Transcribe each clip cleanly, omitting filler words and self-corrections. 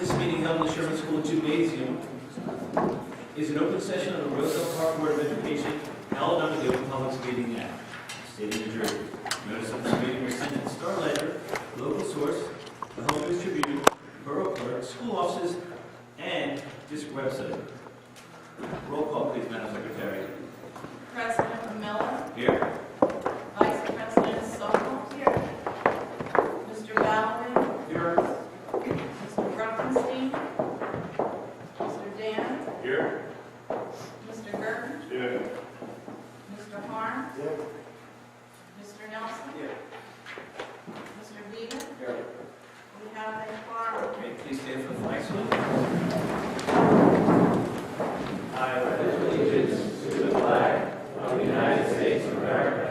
This meeting held in the Sherman School Gymnasium is an open session of the Roselle Park Board of Education held under the Open Public Meeting Act, State of New Jersey. Notice of this meeting was sent to the Star Ledger, local source, the Home Distributor, Borough Clerk, school offices, and district website. Roll call, please, Madam Secretary. President Miller. Here. Vice President Stoll. Here. Mr. Valerie. Here. Mr. Ruckenstein. Mr. Dan. Here. Mr. Gerton. Here. Mr. Harm. Here. Mr. Nelson. Here. Mr. Beaver. Here. We have a quorum. Okay, please stand for the flag salute. I pledge allegiance to the flag of the United States of America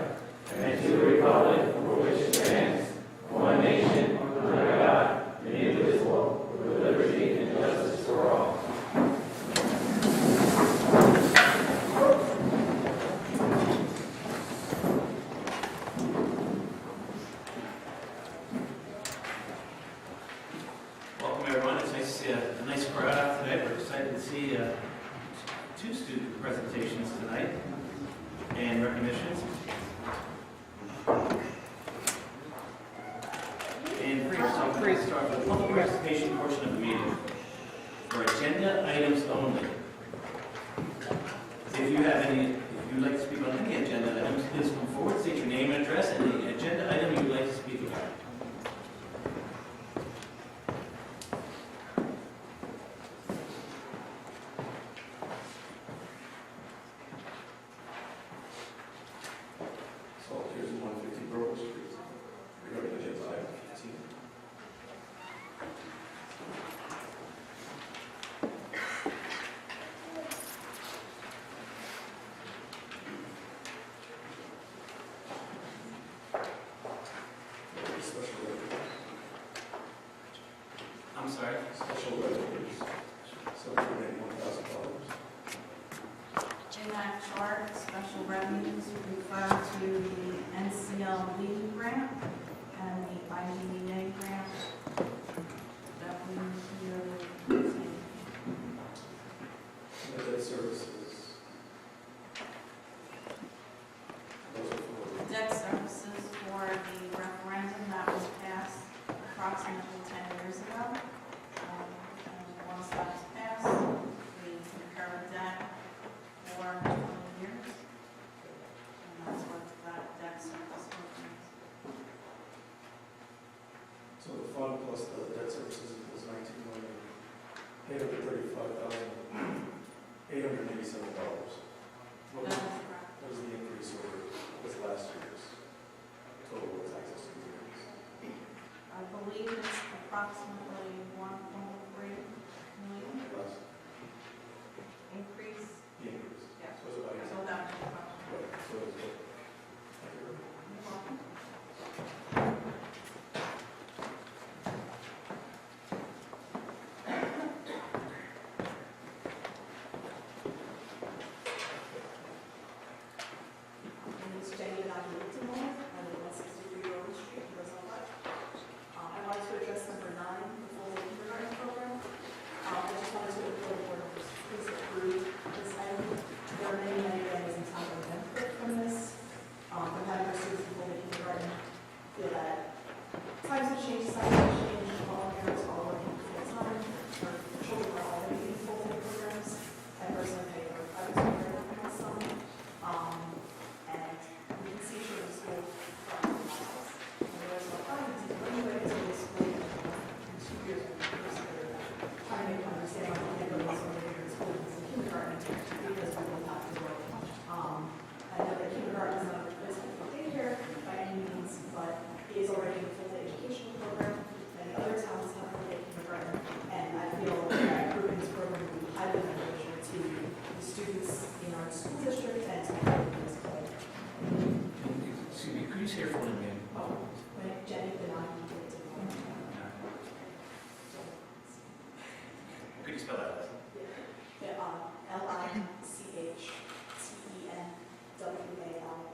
and to the republic for which it stands, one nation, under God, indivisible, with liberty and justice for all. Welcome, everyone. It's nice to see a nice crowd out today. We're excited to see two student presentations tonight and recognitions. And first, I'm going to start with the public participation portion of the meeting for agenda items only. If you'd like to speak on any agenda items, please come forward, state your name and address, and the agenda item you'd like to speak about. So here's 150 Grove Street. Regarding agenda item 15. Special revenue. I'm sorry. Special revenues. $781,000. In that chart, special revenues refer to the NCLD grant and the IDEA grant that we here using. Debt services. Those are for Debt services for the referendum that was passed approximately 10 years ago. And once that's passed, we incur debt for 20 years. And that's what that debt service is. So the fund plus the debt services was $19,835,887. What That was is correct. the increase over this last year's total taxes to years? I believe it's approximately 1.3 million Last increase. the increase. Yes. So it's about So that was the question. Right, so it's what? Thank you. You're welcome. My name is Jenny Nagulitimo. I live at 163 Rose Street, Roselle. I wanted to address number 9, the full kindergarten program. I just wanted to report the board please approve this item. There are many areas in town that have benefit from this. From having our students in full kindergarten, feel that times have changed, times have changed, all parents are working full time. Our children are already in full day programs. I personally pay for private kindergarten for my son. And we can see children in school from the house. And there's no findings, and when you went into the school, in 2 years, when we first started trying to make them understand why they can't go to school in school in kindergarten, because we will have to work. I know that kindergarten is not a replacement for daycare by any means, but it is already a full-day educational program, and the other towns have full-day kindergarten, and I feel that approving this program would be highly beneficial to the students in our school district and to the communities. Excuse me, could you say your full name again? When Jenny did not get to Could you spell that? Lichtenwald.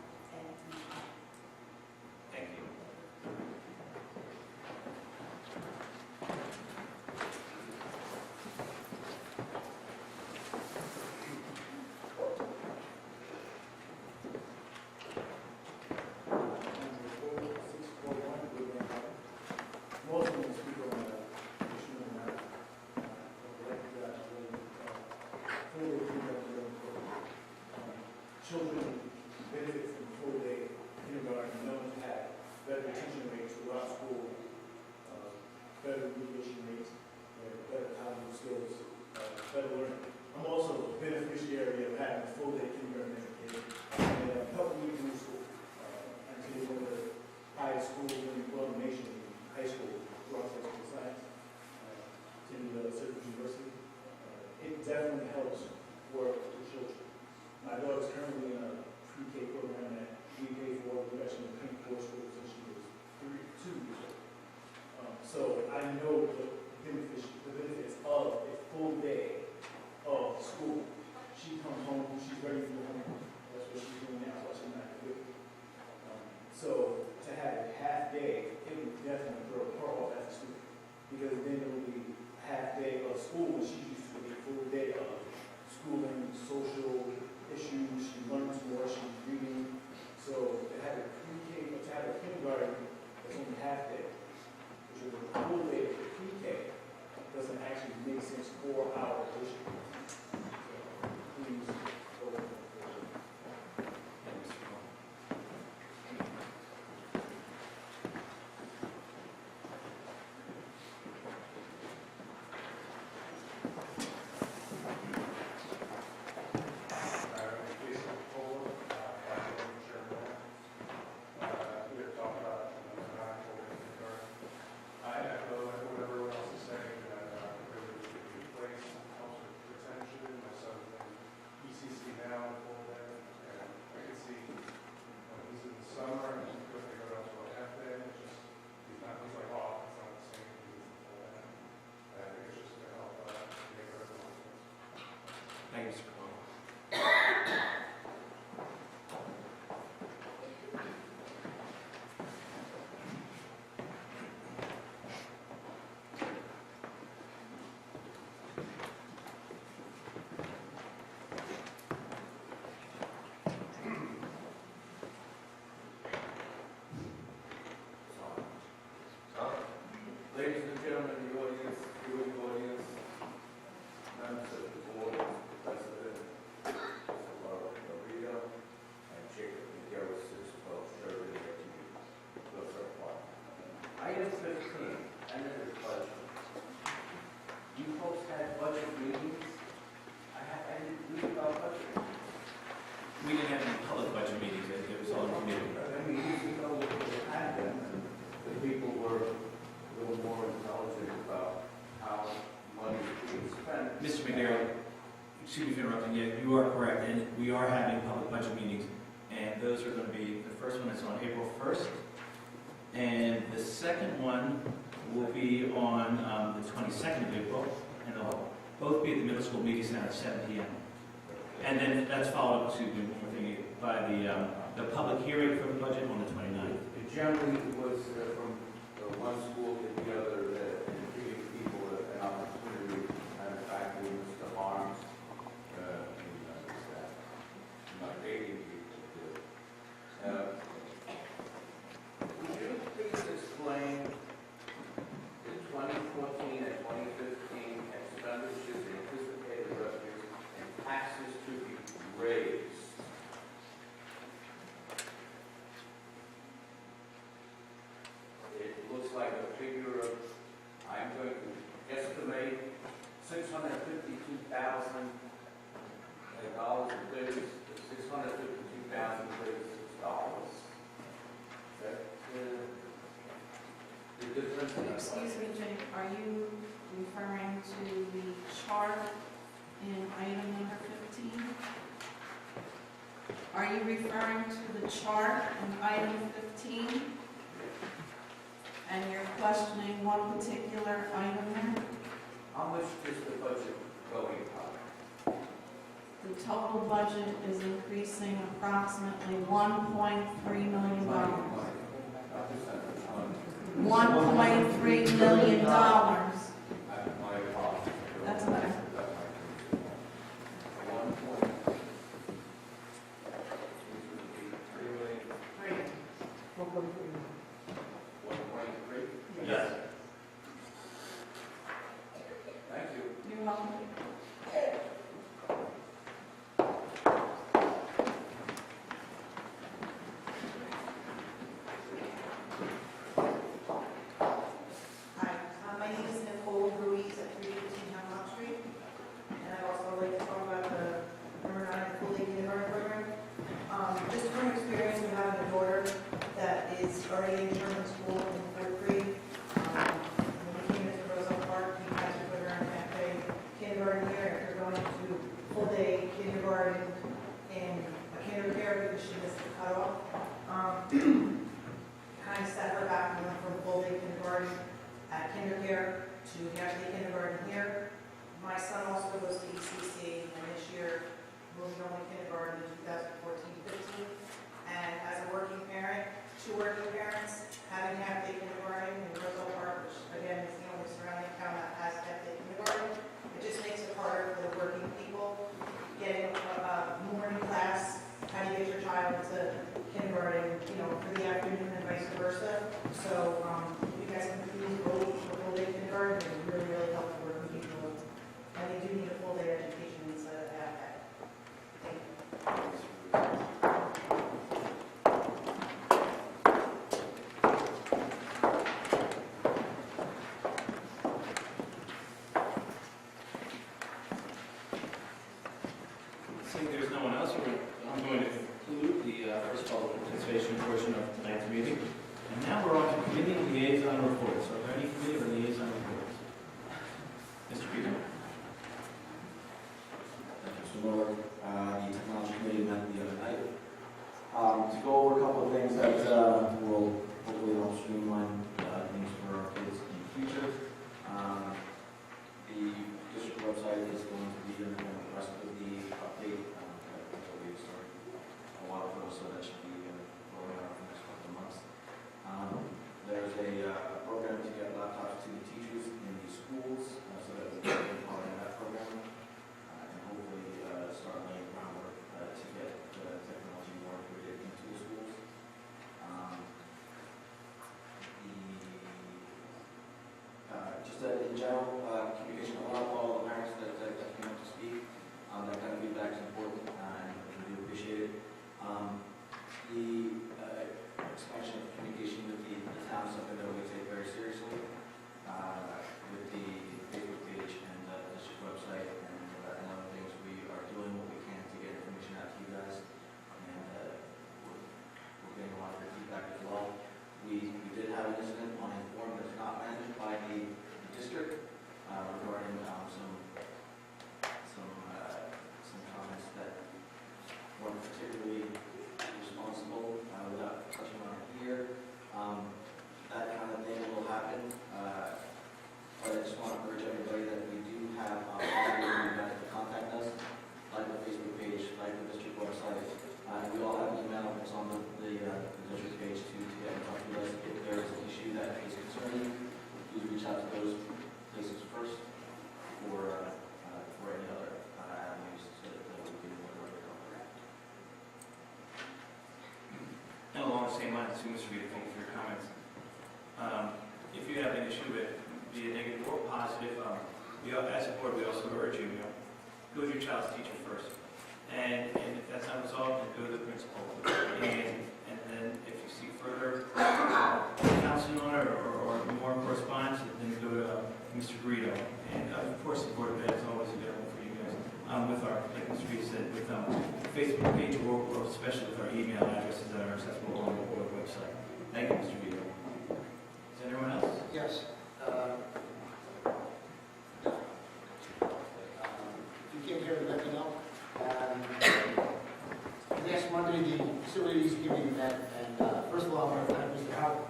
Thank you. because then it will be a half day of school, and she's used to a full day of schooling, social issues, she learns more, she's reading. So to have a pre-K, to have a kindergarten that's only half day, which is a full day for pre-K, doesn't actually make sense for our district. So please go for it. I echo what everyone else is saying, that really should be in place, helps with retention. My son's in ECC now, full day, and I can see when he's in the summer and he's going to go down to a half day, it's just, he's like off, it's not the same as he's in full day. And I think it's just going to help make everyone. Thank you, Mr. Cole. Ladies and gentlemen in the audience, viewing audience, members of the board, President, Mr. Laura Maria, and Jacob Miguel, 612 Sherwood Avenue, Roselle Park. Item 15, tentative budget. You folks had budget meetings? I didn't read about budget. We didn't have any public budget meetings, it was all in committee. I mean, years ago, we had them, and the people were a little more intelligent about how money is being spent. Mr. McNair, excuse me for interrupting you, you are correct, and we are having public budget meetings, and those are going to be, the first one is on April 1st, and the second one will be on the 22nd of April, and they'll both be at the middle school media center at 7 p.m. And then that's followed up to the more thing by the public hearing for the budget on the 29th. It generally was from one school to the other, giving people an opportunity, faculty, Mr. Harms, staff, not dating people. Would you please explain the 2014 and 2015 expenditures, anticipated revenues, and taxes to be raised? It looks like a figure of, I'm going to estimate $652,000 $652,036. That the difference in Excuse me, Jake, are you referring to the chart in item number 15? Are you referring to the chart in item 15? And you're questioning one particular item there? How much is the budget going up? The total budget is increasing approximately $1.3 million. Not percentage, $1.3 million. my apologies. That's okay. 1.3? Yes. Thank you. You're welcome. Hi, my name is Nicole Ruiz at 315 Hemlock Street, and I'd also like to talk about the number 9 full day kindergarten program. Just from experience of having a daughter that is already in German school in third grade, when we came into Roselle Park, we had to put her in a half-day kindergarten here after going to full-day kindergarten in a kindergarten because she missed the cutoff. Kind of set her back and went from full-day kindergarten at kindergarten to half-day kindergarten here. My son also goes to ECC, and this year moved on to kindergarten in 2014-15. And as a working parent, two working parents, having half-day kindergarten in Roselle Park, which again is the only surrounding Seeing there's no one else, I'm going to conclude the first public participation portion of tonight's meeting. And now we're on to committee liaison reports. Are there any committee or liaison reports? Mr. Peter? Thank you, Mr. Miller. The Technology Committee met the other night to go over a couple of things that will hopefully help streamline things for our kids in the future. The district website is going to be undergoing the rest of the update. We started a while ago, so that should be rolling out for the next couple of months. There's a program to get laptops to the teachers in the schools, so that we can be part of that program. And hopefully start laying groundwork to get the technology more integrated into the schools. Just in general, communication, a lot of all the parents that came up to speak, that kind of feedback is important, and we do appreciate it. The expansion of communication with the town is something that we take very seriously, with the Facebook page and the district website, and other things. We are doing what we can to get information out to you guys, and we're getting a lot of good feedback as well. We did have an incident on a form that's not managed by the district regarding some comments that weren't particularly responsible without touching on it here. That kind of thing will happen, but I just want to urge everybody that we do have opportunity to contact us, like the Facebook page, like the district website. We all have an email that's on the district page to get in touch with us if there is an issue that is concerning. Please reach out to those places first for any other avenues so that we can work with the company. And along the same lines, too, Mr. Peter, thank you for your comments. If you have an issue with be it negative or positive, as a board, we also urge you, go to your child's teacher first. And if that's not resolved, then go to the principal. And then if you see further counseling on it or more correspondence, then go to Mr. Guido. And of course, the Board of Ed is always available for you guys. With our, like Mr. Guido said, with Facebook page or especially with our email addresses that are accessible on the board website. Thank you, Mr. Guido. Is there anyone else? Yes. If you can't hear me, let me know. Last Monday, the facilities committee met, and first of all, I want to thank Mr. Howard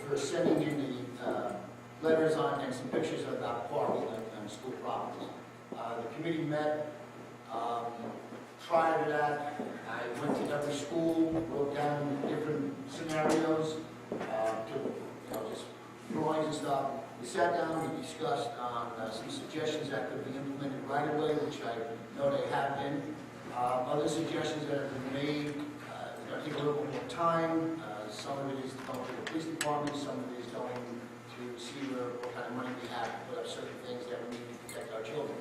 for sending in the letters on and some pictures about parking on school properties. The committee met. Prior to that, I went to every school, wrote down different scenarios, just drawings and stuff. We sat down, we discussed on some suggestions that could be implemented right away, which I know they have been. Other suggestions that have been made, going to take a little bit more time. Some of it is going to the police department, some of it is going to see what kind of money we have to put up certain things that we need to protect our children.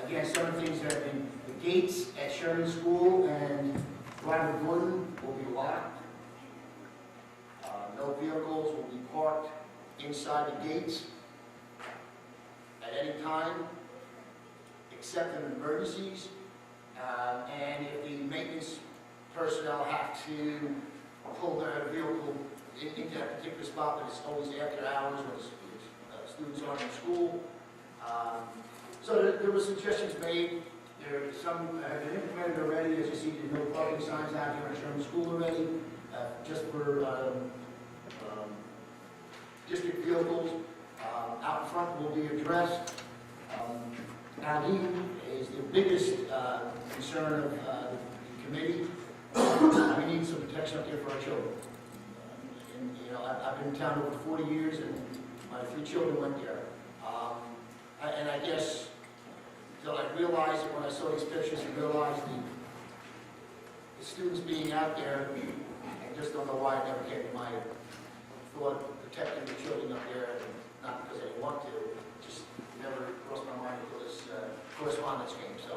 Again, some of the things that have been, the gates at Sherman School and Robert Gordon will be locked. No vehicles will be parked inside the gates at any time, except in emergencies. And if the maintenance personnel have to pull their vehicle into that particular spot, but it's always after hours when students aren't in school. So there were suggestions made. There are some have been implemented already. As you see, there's no parking signs out here at Sherman School already, just for district vehicles. Out in front will be addressed. Aline is the biggest concern of the committee. We need some protection up there for our children. I've been in town over 40 years, and my 3 children went there. And I guess until I realized it when I saw these pictures and realized the students being out there, I just don't know why it never came to my thought of protecting the children up there, and not because I didn't want to, just never crossed my mind until this correspondence came. So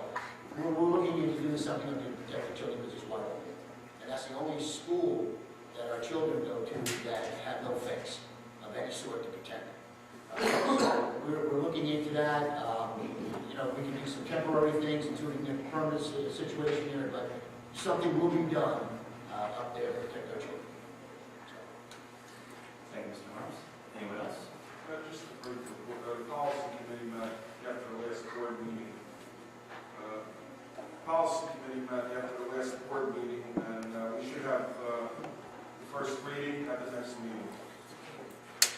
we're looking into doing something up there to protect the children because it's wide open. And that's the only school that our children go to that have no fence of any sort to protect them. So we're looking into that. We can do some temporary things, including confirm this situation here, but something will be done up there to protect our children. Thank you, Mr. Harms. Anyone else? Just a brief report, the policy committee met after the last board meeting. Policy committee met after the last board meeting, and we should have the first reading at the next meeting.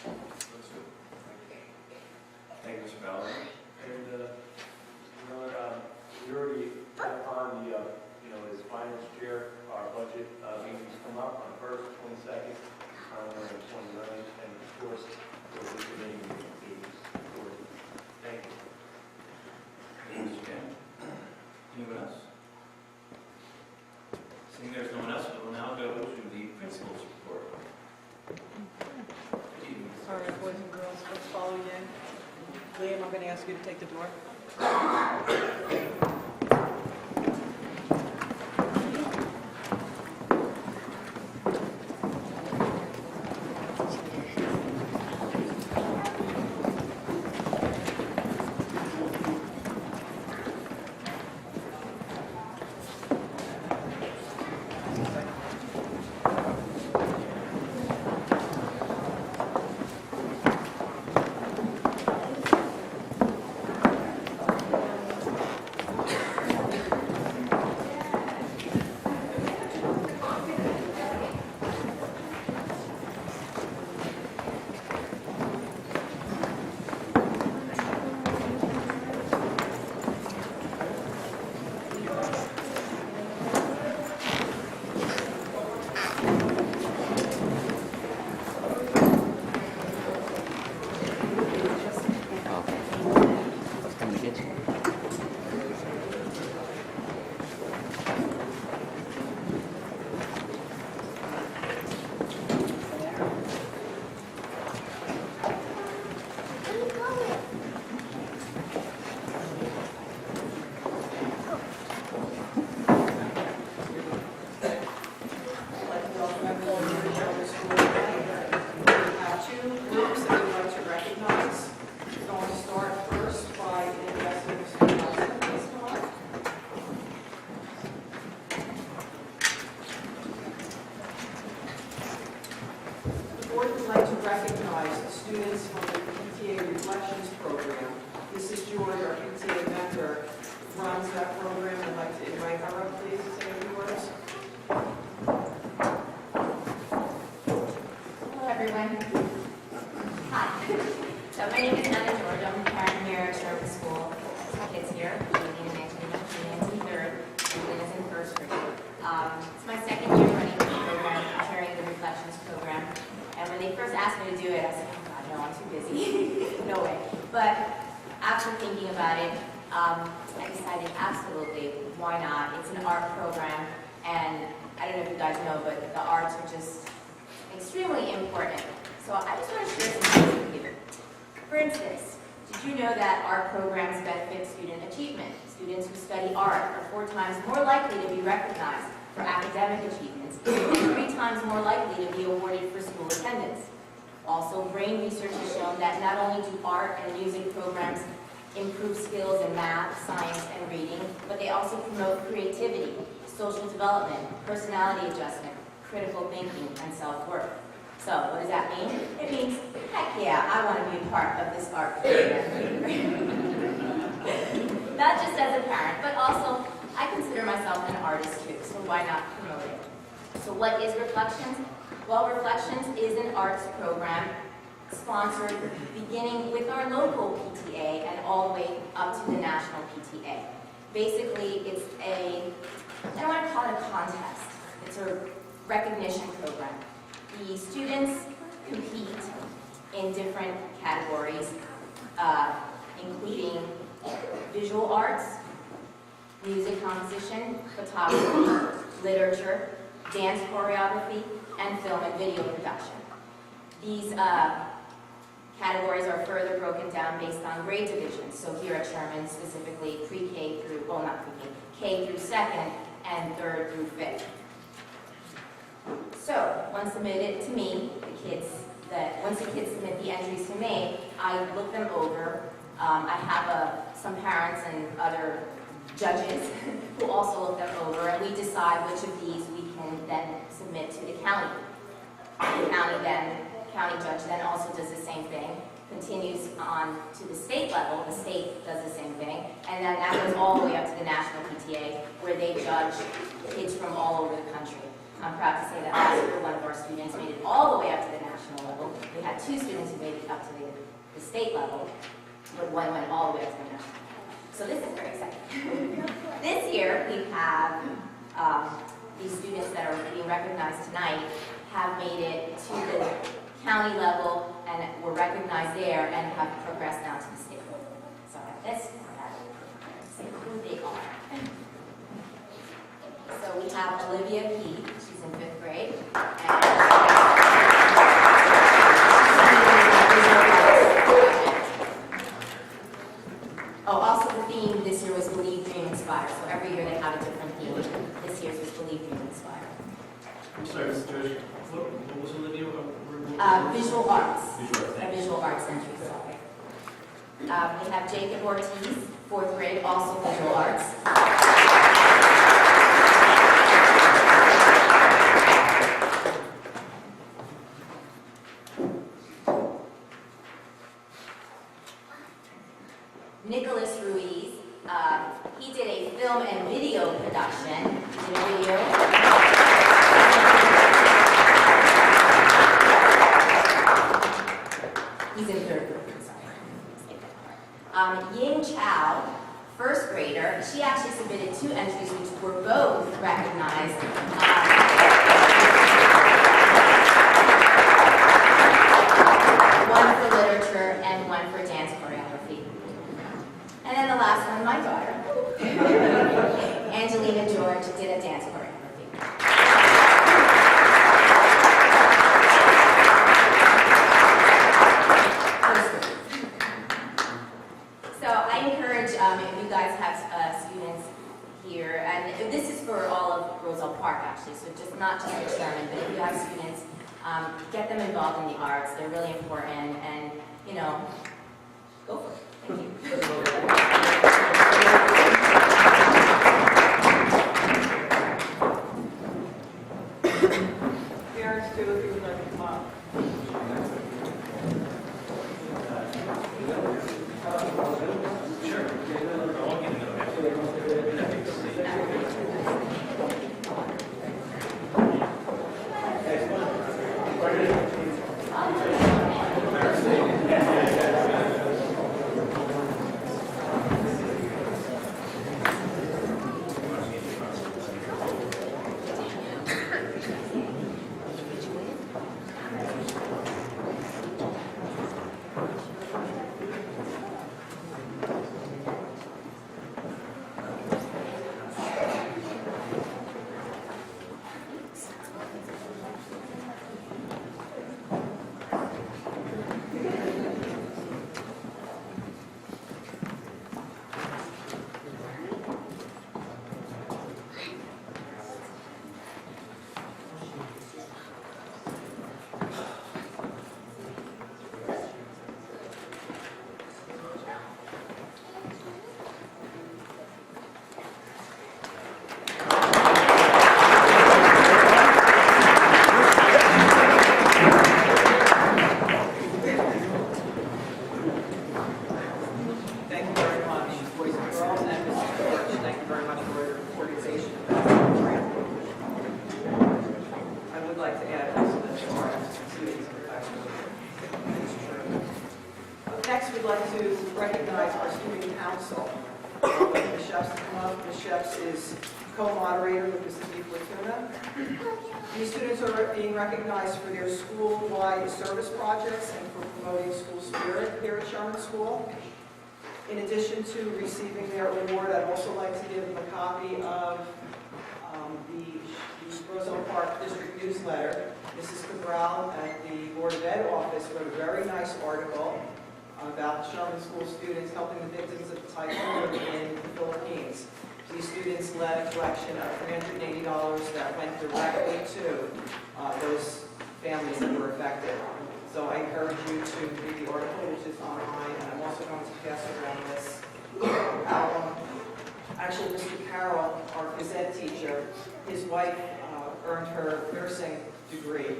That's it. Thank you, Mr. Ballard. And, we already had on the, as finance chair, our budget meetings come up on the 1st, 22nd, on the 29th, and of course, there will be committee meetings. Thank you. Thank you, Mr. Chairman. Anyone else? Seeing there's no one else, we will now go to the principal's report. All right, boys and girls, let's follow you in. Liam, I'm going to ask you to take the door. Improve skills in math, science, and reading, but they also promote creativity, social development, personality adjustment, critical thinking, and self-worth. So what does that mean? It means, heck yeah, I want to be a part of this art program. Not just as a parent, but also I consider myself an artist too, so why not promote it? So what is Reflections? Well, Reflections is an arts program sponsored beginning with our local PTA and all the way up to the national PTA. Basically, it's I don't want to call it a contest. It's a recognition program. The students compete in different categories, including visual arts, music composition, photography, literature, dance choreography, and film and video production. These categories are further broken down based on grade divisions. So here at Sherman, specifically pre-K through, well not pre-K, K through 2nd and 3rd through 5th. So once submitted to me, once the kids submit the entries to me, I look them over. I have some parents and other judges who also look them over, and we decide which of these we can then submit to the county. The county judge then also does the same thing, continues on to the state level, the state does the same thing, and then that goes all the way up to the national PTA, where they judge kids from all over the country. I'm proud to say that last year, one of our students made it all the way up to the national level. We had 2 students who made it up to the state level, but one went all the way up to the national level. So this is very exciting. This year, we have these students that are being recognized tonight have made it to the county level and were recognized there and have progressed down to the state level. So at this point, I will say who they are. So we have Olivia P. She's in 5th grade. Also the theme this year was Believe, Dream, Inspire. So every year they have a different theme. This year's was Believe, Dream, Inspire. I'm sorry, Mr. Josh, what was Olivia? Visual arts. Visual arts, A thanks. visual arts entry, sorry. We have Jacob Ortiz, 4th grade, also visual arts. Nicholas Ruiz, he did a film and video production. He did a video. He's in 3rd grade, sorry. Ying Chow, 1st grader, she actually submitted 2 entries which were both recognized. One for literature and one for dance choreography. And then the last one, my daughter, Angelina George, did a dance choreography. So I encourage, if you guys have students here, and this is for all of Roselle Park actually, so not just for Sherman, but if you have students, get them involved in the arts. They're really important, and go for it. Thank you. Parents too, if you would like to come up. Sure. I won't get Next, we'd like to recognize our student council. Ms. Sheps to come up. Ms. Sheps is co-moderator with Mrs. D. Fortuna. These students are being recognized for their school-wide service projects and for promoting school spirit here at Sherman School. In addition to receiving their award, I'd also like to give them a copy of the Roselle Park District newsletter. Mrs. Cabral at the Board of Ed office wrote a very nice article about Sherman School students helping the victims of typhoon in the Philippines. These students led a collection of $380 that went directly to those families that were affected. So I encourage you to read the article, which is online, and I'm also going to pass around this album. Actually, ed teacher. His wife earned her nursing degree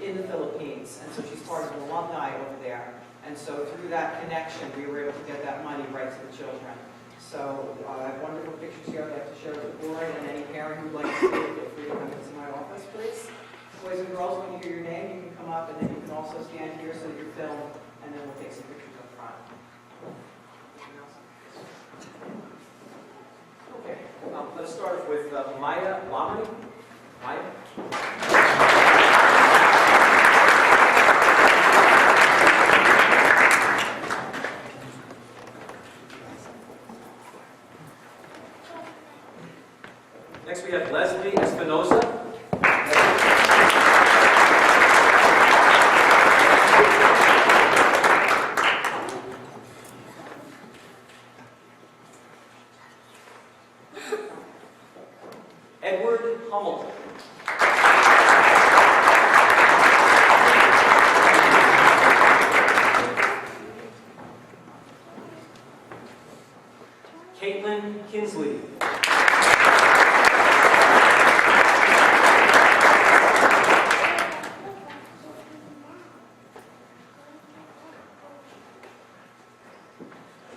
in the Philippines, and so she's part of an alumni over there. And so through that connection, we were able to get that money right to the children. So I have wonderful pictures here I'd like to share with the board, and any parent who'd like to see it, feel free to come into my office, please. Boys and girls, when you hear your name, you can come up, and then you can also stand here so that you're filmed, and then we'll take some pictures up front. Okay, let's start with Maya Lamani. Maya? Next we have Leslie Espinosa. Edward Hummel. Caitlin Kinsley.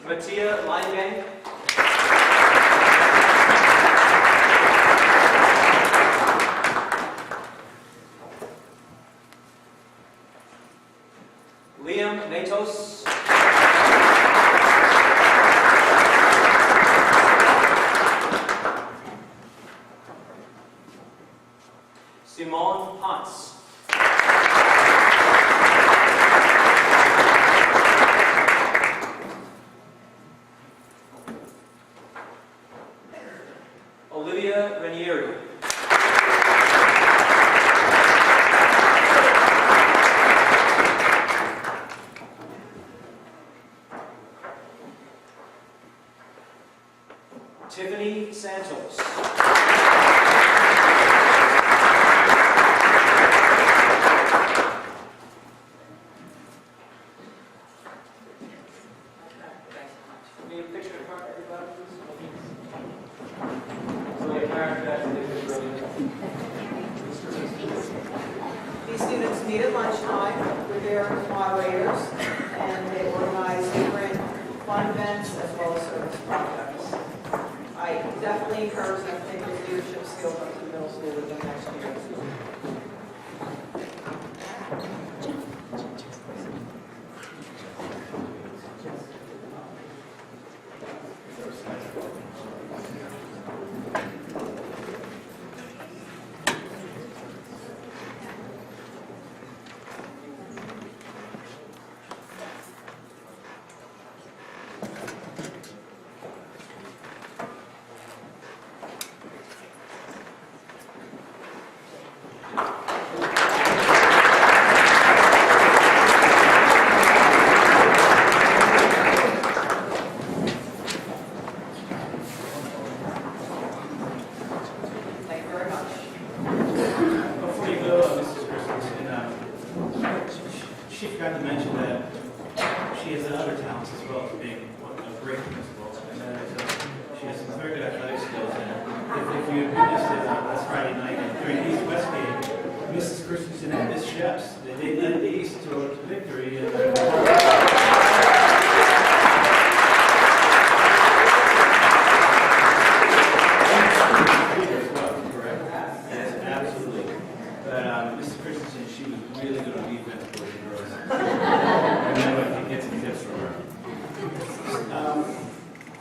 Mattia Linegang. Liam Matos. Simone Hans. Olivia Ranieri. Tiffany Santos. Need a picture in front, everybody, please? These students meet at lunchtime with their moderators, and they organize different fun events as well as service projects. I definitely encourage them to take those leadership skills up to middle school with them next year. She forgot to mention that she has other talents as well as being a great principal, and that is, she has some very good athletic skills. And if you missed it last Friday night during the East-West game, Mrs. Christensen and Miss Sheps, they led the East to a victory. Mrs. Christensen, she was really good on defense, boys and girls. And then I can get some tips from her.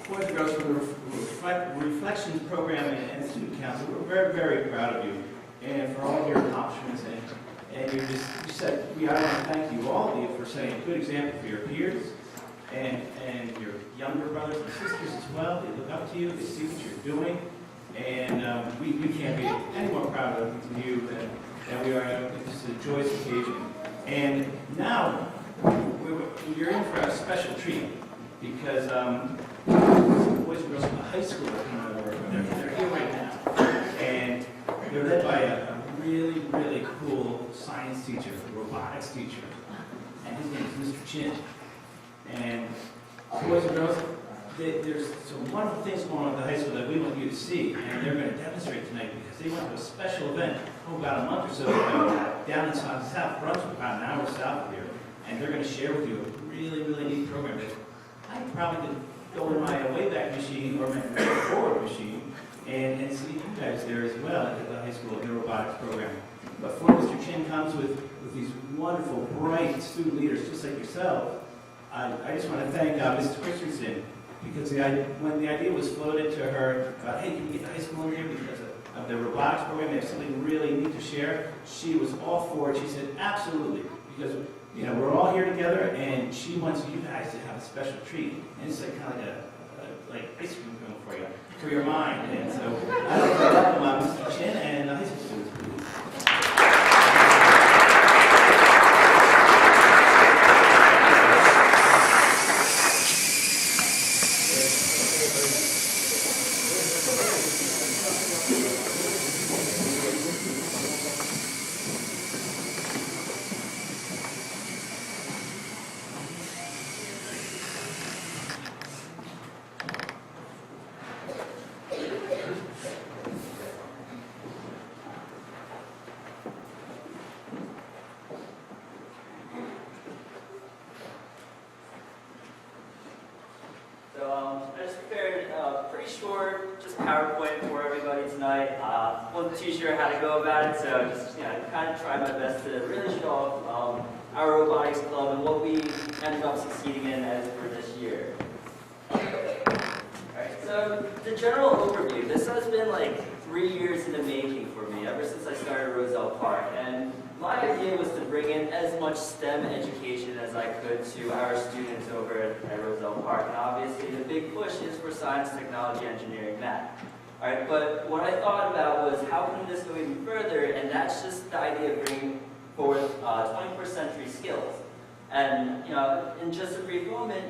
Boys and girls, from the Reflections Program and Student Council, we're very, very proud of you and for all of your accomplishments. And you said, I want to thank you, all of you, for setting a good example for your peers and your younger brothers and sisters as well. They look up to you, they see what you're doing. And we can't be any more proud of you than we are. It's a joyous occasion. And now, you're in for a special treat because boys and girls from the high school are coming over. They're here right now. And they're led by a really, really cool science teacher, robotics teacher. And his name is Mr. Chin. And boys and girls, there's some wonderful things going on at the high school that we want you to see, and they're going to demonstrate tonight because they went to a special event about a month or so ago down in South Brunswick, about an hour south of here, and they're going to share with you a really, really neat program that I probably could go in my Wayback Machine or my Forward Machine and see you guys there as well at the high school in the robotics program. But before Mr. Chin comes with these wonderful, bright student leaders just like yourself, I just want to thank Mrs. Christensen, because when the idea was floated to her about, hey, can we get the high school in here because of the robotics program, they have something really neat to share, she was all for it. She said, absolutely, because we're all here together, and she wants you guys to have a special treat. And it's like kind of like ice cream cone for your mind. And so I'd like to welcome Mr. Chin and the high school students, please. I just prepared a pretty short, just PowerPoint for everybody tonight. Wasn't too sure how to go about it, so just kind of tried my best to really show off our robotics club and what we ended up succeeding in as for this year. Alright, so the general overview. This has been like 3 years in the making for me, ever since I started Roselle Park. And my idea was to bring in as much STEM education as I could to our students over at Roselle Park. And obviously the big push is for science, technology, engineering, math. Alright, but what I thought about was how can this go even further, and that's just the idea of bringing forth 21st century skills. And in just a brief moment,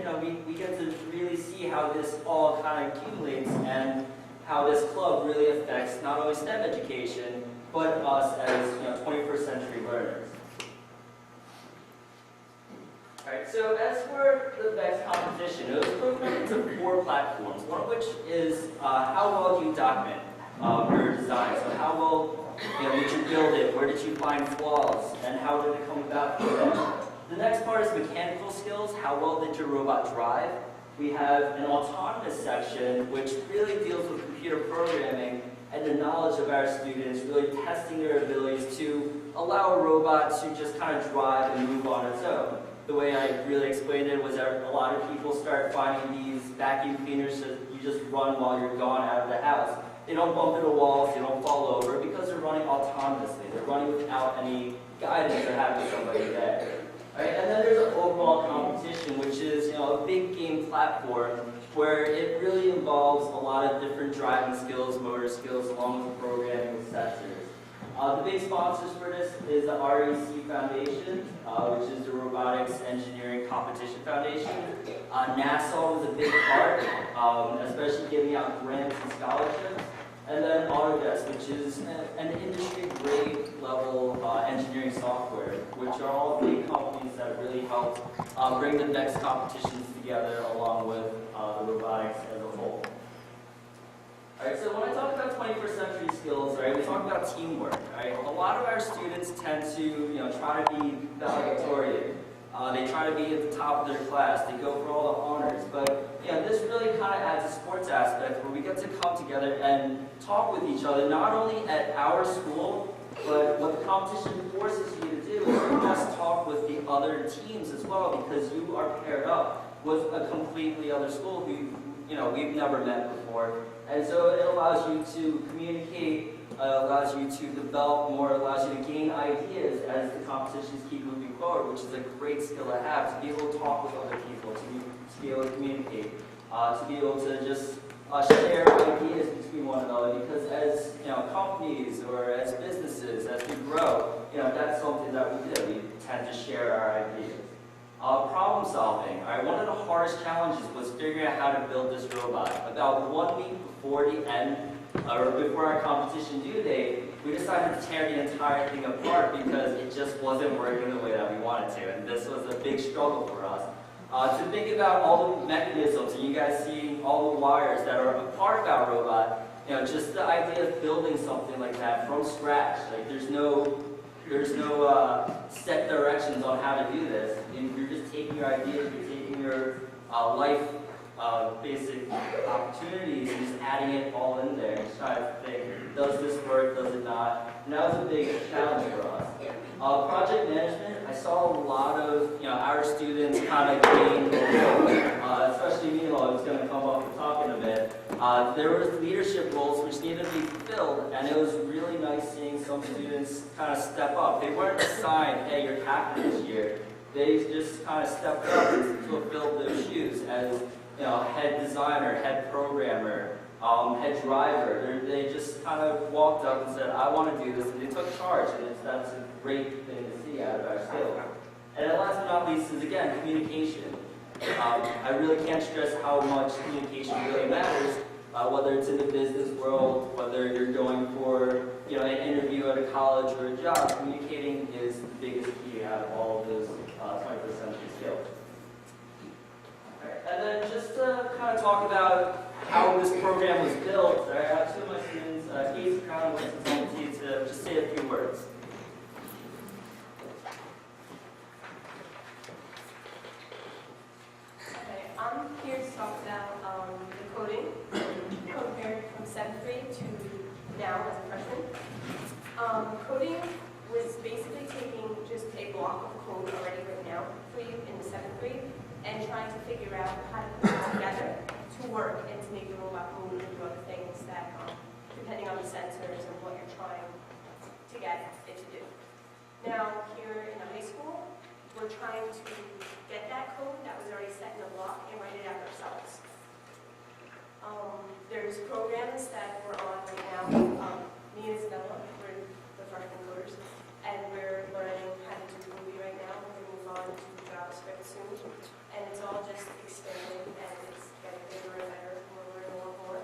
we get to really see how this all kind of accumulates and how this club really affects not only STEM education, but us as 21st century learners. Alright, so as for the next competition, it was broken into 4 platforms, one of which is how well do you document your design. So how well did you build it, where did you find flaws, and how did it come about for them? The next part is mechanical skills, how well did your robot drive? We have an autonomous section which really deals with computer programming and the knowledge of our students, really testing their abilities to allow a robot to just kind of drive and move on its own. The way I really explained it was that a lot of people start finding these vacuum cleaners that you just run while you're gone out of the house. They don't bump into walls, they don't fall over, because they're running autonomously. They're running without any guidance or having somebody there. Right? And then there's an overall competition, which is a big game platform where it really involves a lot of different driving skills, motor skills, along with programming with sensors. The big sponsors for this is the REC Foundation, which is the Robotics Engineering Competition Foundation. NASA was a big part, especially giving out grants and scholarships. And then Autodesk, which is an industry-grade level engineering software, which are all big companies that really help bring the next competitions together along with the robotics as a whole. Alright, so when I talk about 21st century skills, right, we talk about teamwork, right? A lot of our students tend to, try to be valedictorian. They try to be at the top of their class. They go for all the honors. But this really kind of adds a sports aspect where we get to come together and talk with each other, not only at our school, but what the competition forces you to do is you must talk with the other teams as well, because you are paired up with a completely other school who we've never met before. And so it allows you to communicate, allows you to develop more, allows you to gain ideas as the competitions keep moving forward, which is a great skill to have, to be able to talk with other people, to be able to communicate, to be able to just share ideas between one another, because as companies or as businesses, as we grow, that's something that we do. We tend to share our ideas. Problem solving. One of the hardest challenges was figuring out how to build this robot. About 1 week before the end, or before our competition due date, we decided to tear the entire thing apart because it just wasn't working the way that we wanted to, and this was a big struggle for us. to think about all the mechanisms and you guys seeing all the wires that are a part of our robot. Just the idea of building something like that from scratch. Like there's no set directions on how to do this. You're just taking your ideas, you're taking your life basic opportunities and just adding it all in there and just trying to think, does this work, does it not? And that was a big challenge for us. Project management, I saw a lot of our students kind of gain, especially me, who's going to come up and talk in a bit. There were leadership roles which needed to be filled, and it was really nice seeing some students kind of step up. They weren't assigned, hey, you're captain this year. They just kind of stepped up and fulfilled those shoes as head designer, head programmer, head driver. They just kind of walked up and said, I want to do this, and they took charge, and that's a great thing to see out of our skill. And last but not least is, again, communication. I really can't stress how much communication really matters, whether it's in the business world, whether you're going for an interview at a college or a job. Communicating is the biggest key out of all of those 21st century skills. And then just to kind of talk about how this program was built, I have two of my students, Casey Crown and Winston Tonti, to just say a few words. Okay, I'm here to talk about the coding compared from 7th grade to now as a freshman. Coding was basically taking just a block of code already written out for you in the 7th grade and trying to figure out how to put it together to work and to make the robot move and do other things that, depending on the sensors and what you're trying to get it to do. Now, here in the high school, we're trying to get that code that was already set in a block and write it out ourselves. There's programs that we're on right now. Me and Stella, we're the freshman coders, and we're learning how to do Ruby right now. We're going to move on to JavaScript soon. And it's all just expanding and it's getting bigger and better and we're learning more and more.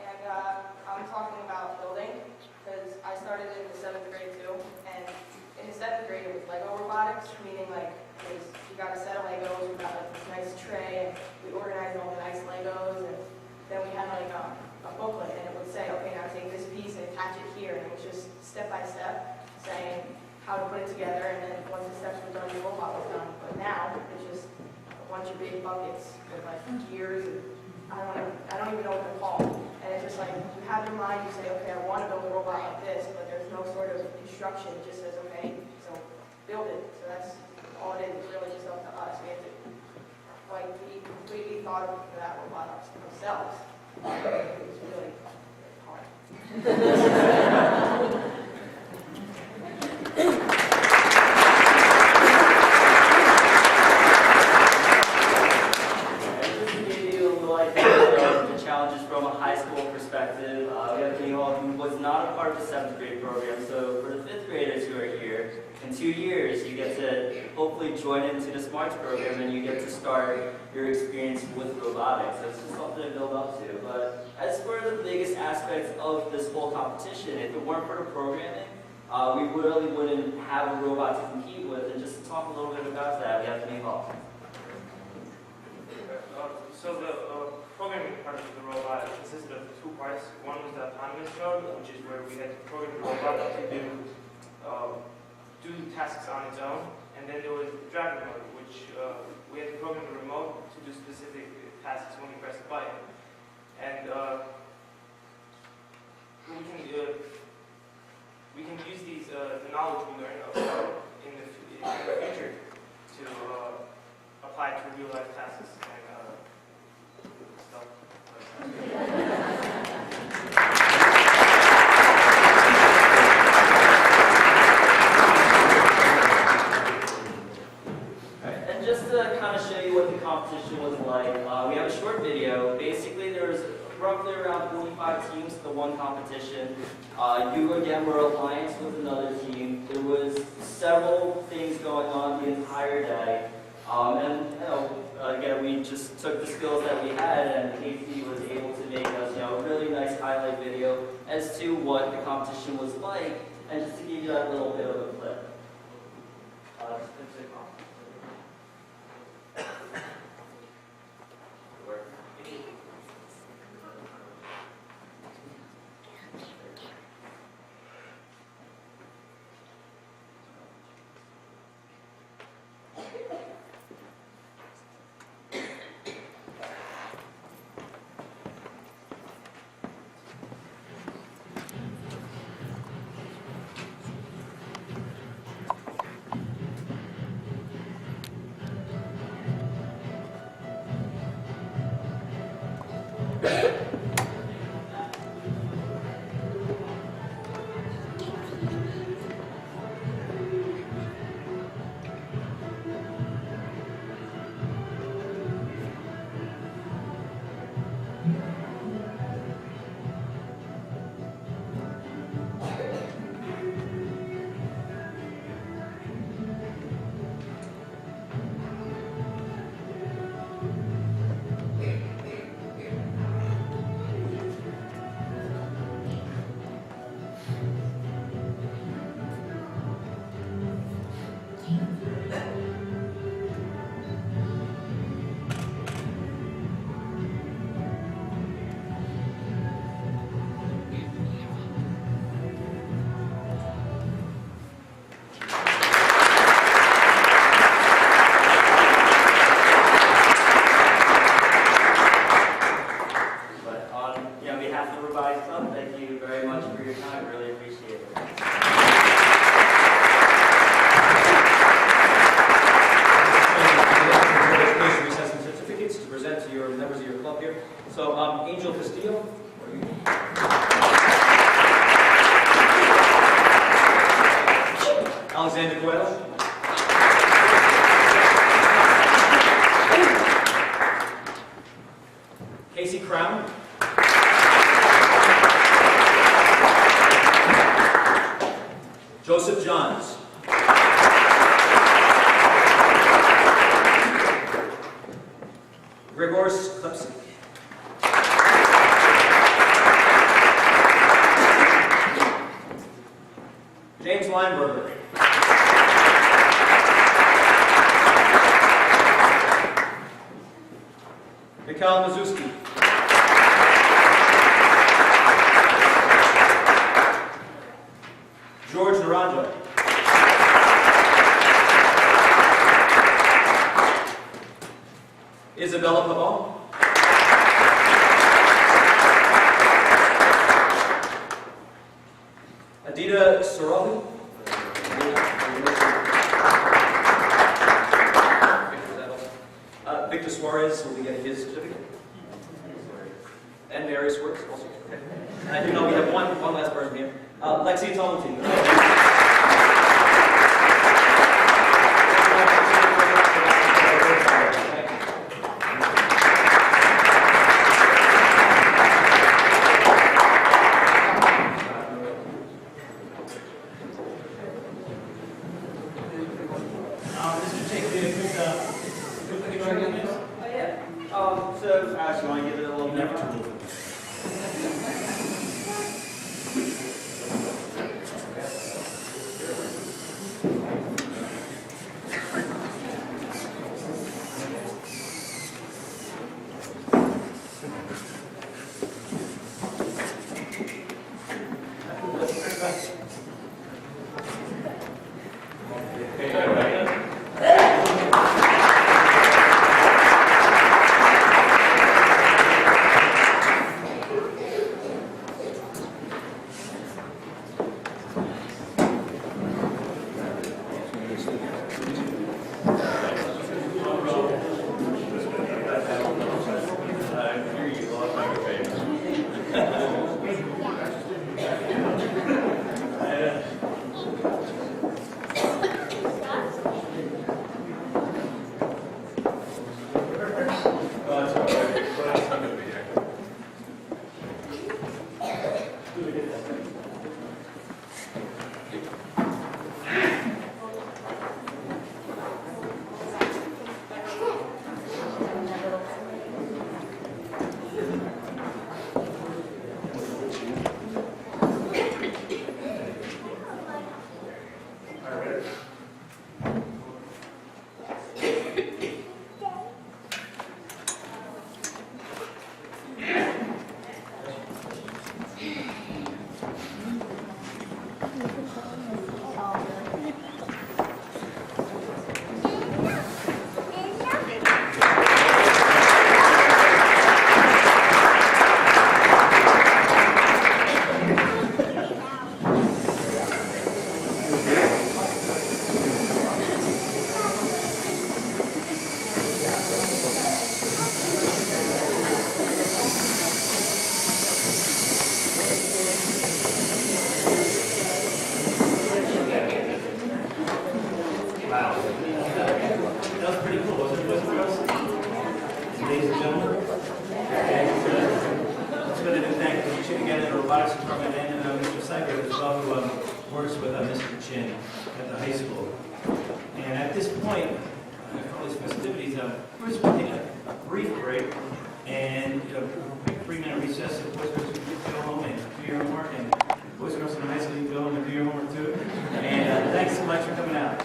And I'm talking about building because I started in the 7th grade too. And in the 7th grade it was Lego robotics, meaning like you got a set of Legos, we got like this nice tray, and we organized all the nice Legos, and then we had like a booklet and it would say, okay, now take this piece and attach it here, and it was just step by step saying how to put it together, and then once the steps were done, the robot was done. But now, it's just a bunch of big buckets with like gears, and I don't even know what they're called. And it's just like, you have in mind, you say, okay, I want to build a robot like this, but there's no sort of instruction. It just says, okay, so build it. So that's all it is. It's really just up to us. We have to, like, we completely thought of that robot ourselves. It was really hard. From a high school perspective, we have Neil, who was not a part of the 7th grade program. So for the 5th graders who are here, in 2 years you get to hopefully join into the SMARTS program and you get to start your experience with robotics. So it's just something to build up to. But as for the biggest aspects of this whole competition, if it weren't for the programming, we really wouldn't have a robot to compete with. And just to talk a little bit about that, we have Neil. So the programming part of the robot consisted of 2 parts. One was the autonomous mode, which is where we had to program the robot to do tasks on its own. And then there was the driver mode, which we had to program the remote to do specific tasks when we press the button. And we can use these the knowledge we learn in the future to apply to real life tasks. And just to kind of show you what the competition was like, we have a short video. Basically, there was roughly around 45 teams to one competition. You again were alliance with another team. There was several things going on the entire day. Again, we just took the skills that we had, and Casey was able to make us, a really nice highlight video as to what the competition was like, and just to give you that little bit of a clip. Joseph Johns. Gregors Klepsik. James Lineberger. Mikhail Mazuski. George Naranjo. Isabella Pavon. Adita Soroli. Victor Suarez will be getting his certificate. And various works also. And I do know we have one last person here. Lexi Tomlinson. So, you want to give it a little bit? robotics department, and Mr. Cyber as well, who works with Mr. Chin at the high school. And at this point, after all these festivities, we're just going to take a brief break and a quick 3-minute recess. The boys and girls can go home and do your homework, and boys and girls in high school, you can go home and do your homework too. And thanks so much for coming out.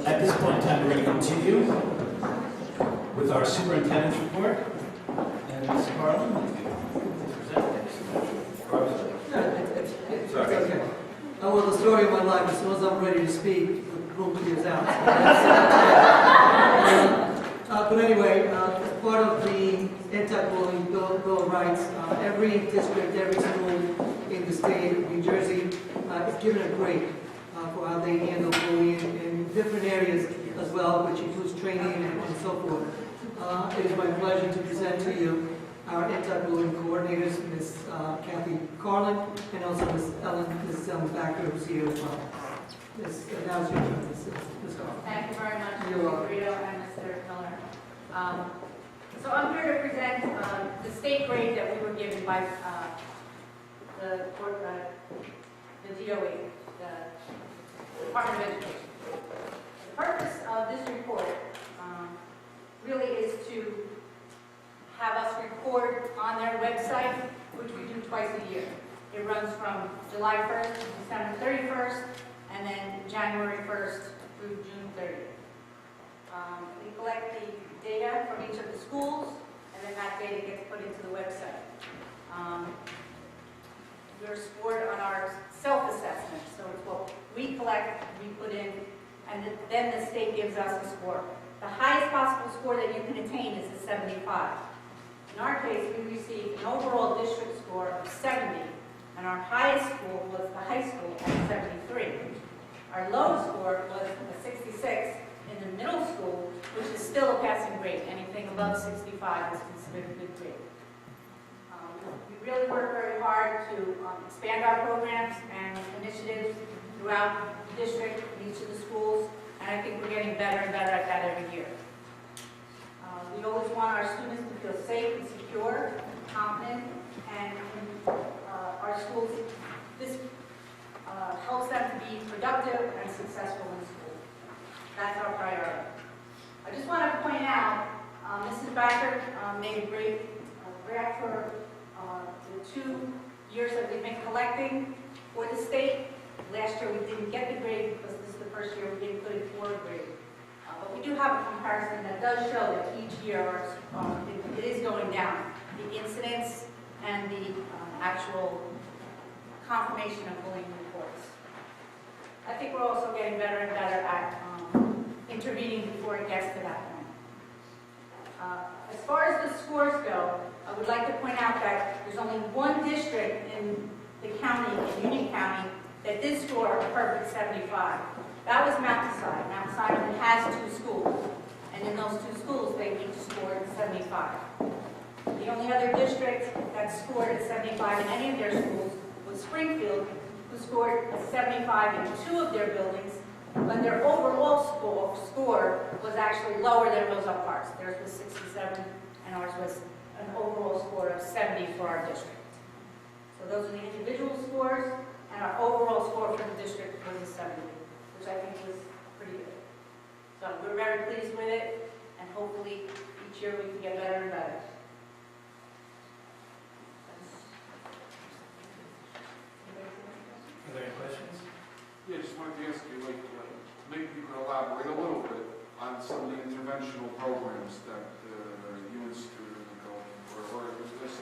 At this point in time, we're going to continue with our superintendent's report. And Ms. Carlin, It's okay. Well, the story of my life, as soon as I'm ready to speak, the room clears out. But anyway, as part of the anti-bullying Bill of Rights, every district, every school in the state of New Jersey is given a grade for how they handle bullying in different areas as well, which includes training and so forth. It is my pleasure to present to you our anti-bullying coordinators, Ms. Kathy Carlin, and also Ms. Ellen Backer, who's here as well. Now's your turn, Ms. Carlin. Thank you very much, You're Mr. welcome. Brito and Mr. Miller. So I'm here to present the state grade that we were given by the DOE, the Department of Education. The purpose of this report really is to have us report on their website, which we do twice a year. It runs from July 1st to December 31st, and then January 1st through June 30th. We collect the data from each of the schools, and then that data gets put into the website. We're scored on our self-assessment, so it's what we collect, we put in, and then the state gives us a score. The highest possible score that you can attain is a 75. In our case, we received an overall district score of 70, and our highest school was the high school at 73. Our lowest score was a 66 in the middle school, which is still a passing grade. Anything above 65 is considered a good grade. We really work very hard to expand our programs and initiatives throughout the district, in each of the schools, and I think we're getting better and better at that every year. We always want our students to feel safe and secure, confident, and in our schools, this helps them to be productive and successful in school. That's our priority. I just want to point out, Mrs. Backer made a great graph for the 2 years that we've been collecting for the state. Last year we didn't get the grade because this is the first year we didn't put it for a grade. But we do have a comparison that does show that each year it is going down. The incidence and the actual confirmation of bullying reports. I think we're also getting better and better at intervening before it gets to that point. As far as the scores go, I would like to point out that there's only one district in the county, in Union County, that did score a perfect 75. That was Mount Sinai. Mount Sinai has 2 schools, and in those 2 schools, they each scored 75. The only other district that scored a 75 in any of their schools was Springfield, who scored a 75 in 2 of their buildings, but their overall score was actually lower than Roselle Park's. Theirs was 67, and ours was an overall score of 70 for our district. So those are the individual scores, and our overall score for the district was a 70, which I think was pretty good. So we're very pleased with it, and hopefully each year we can get better and better. Are there any questions? Yeah, just wanted to ask you, maybe you could elaborate a little bit on some of the interventional programs that you instituted and going for, or was this,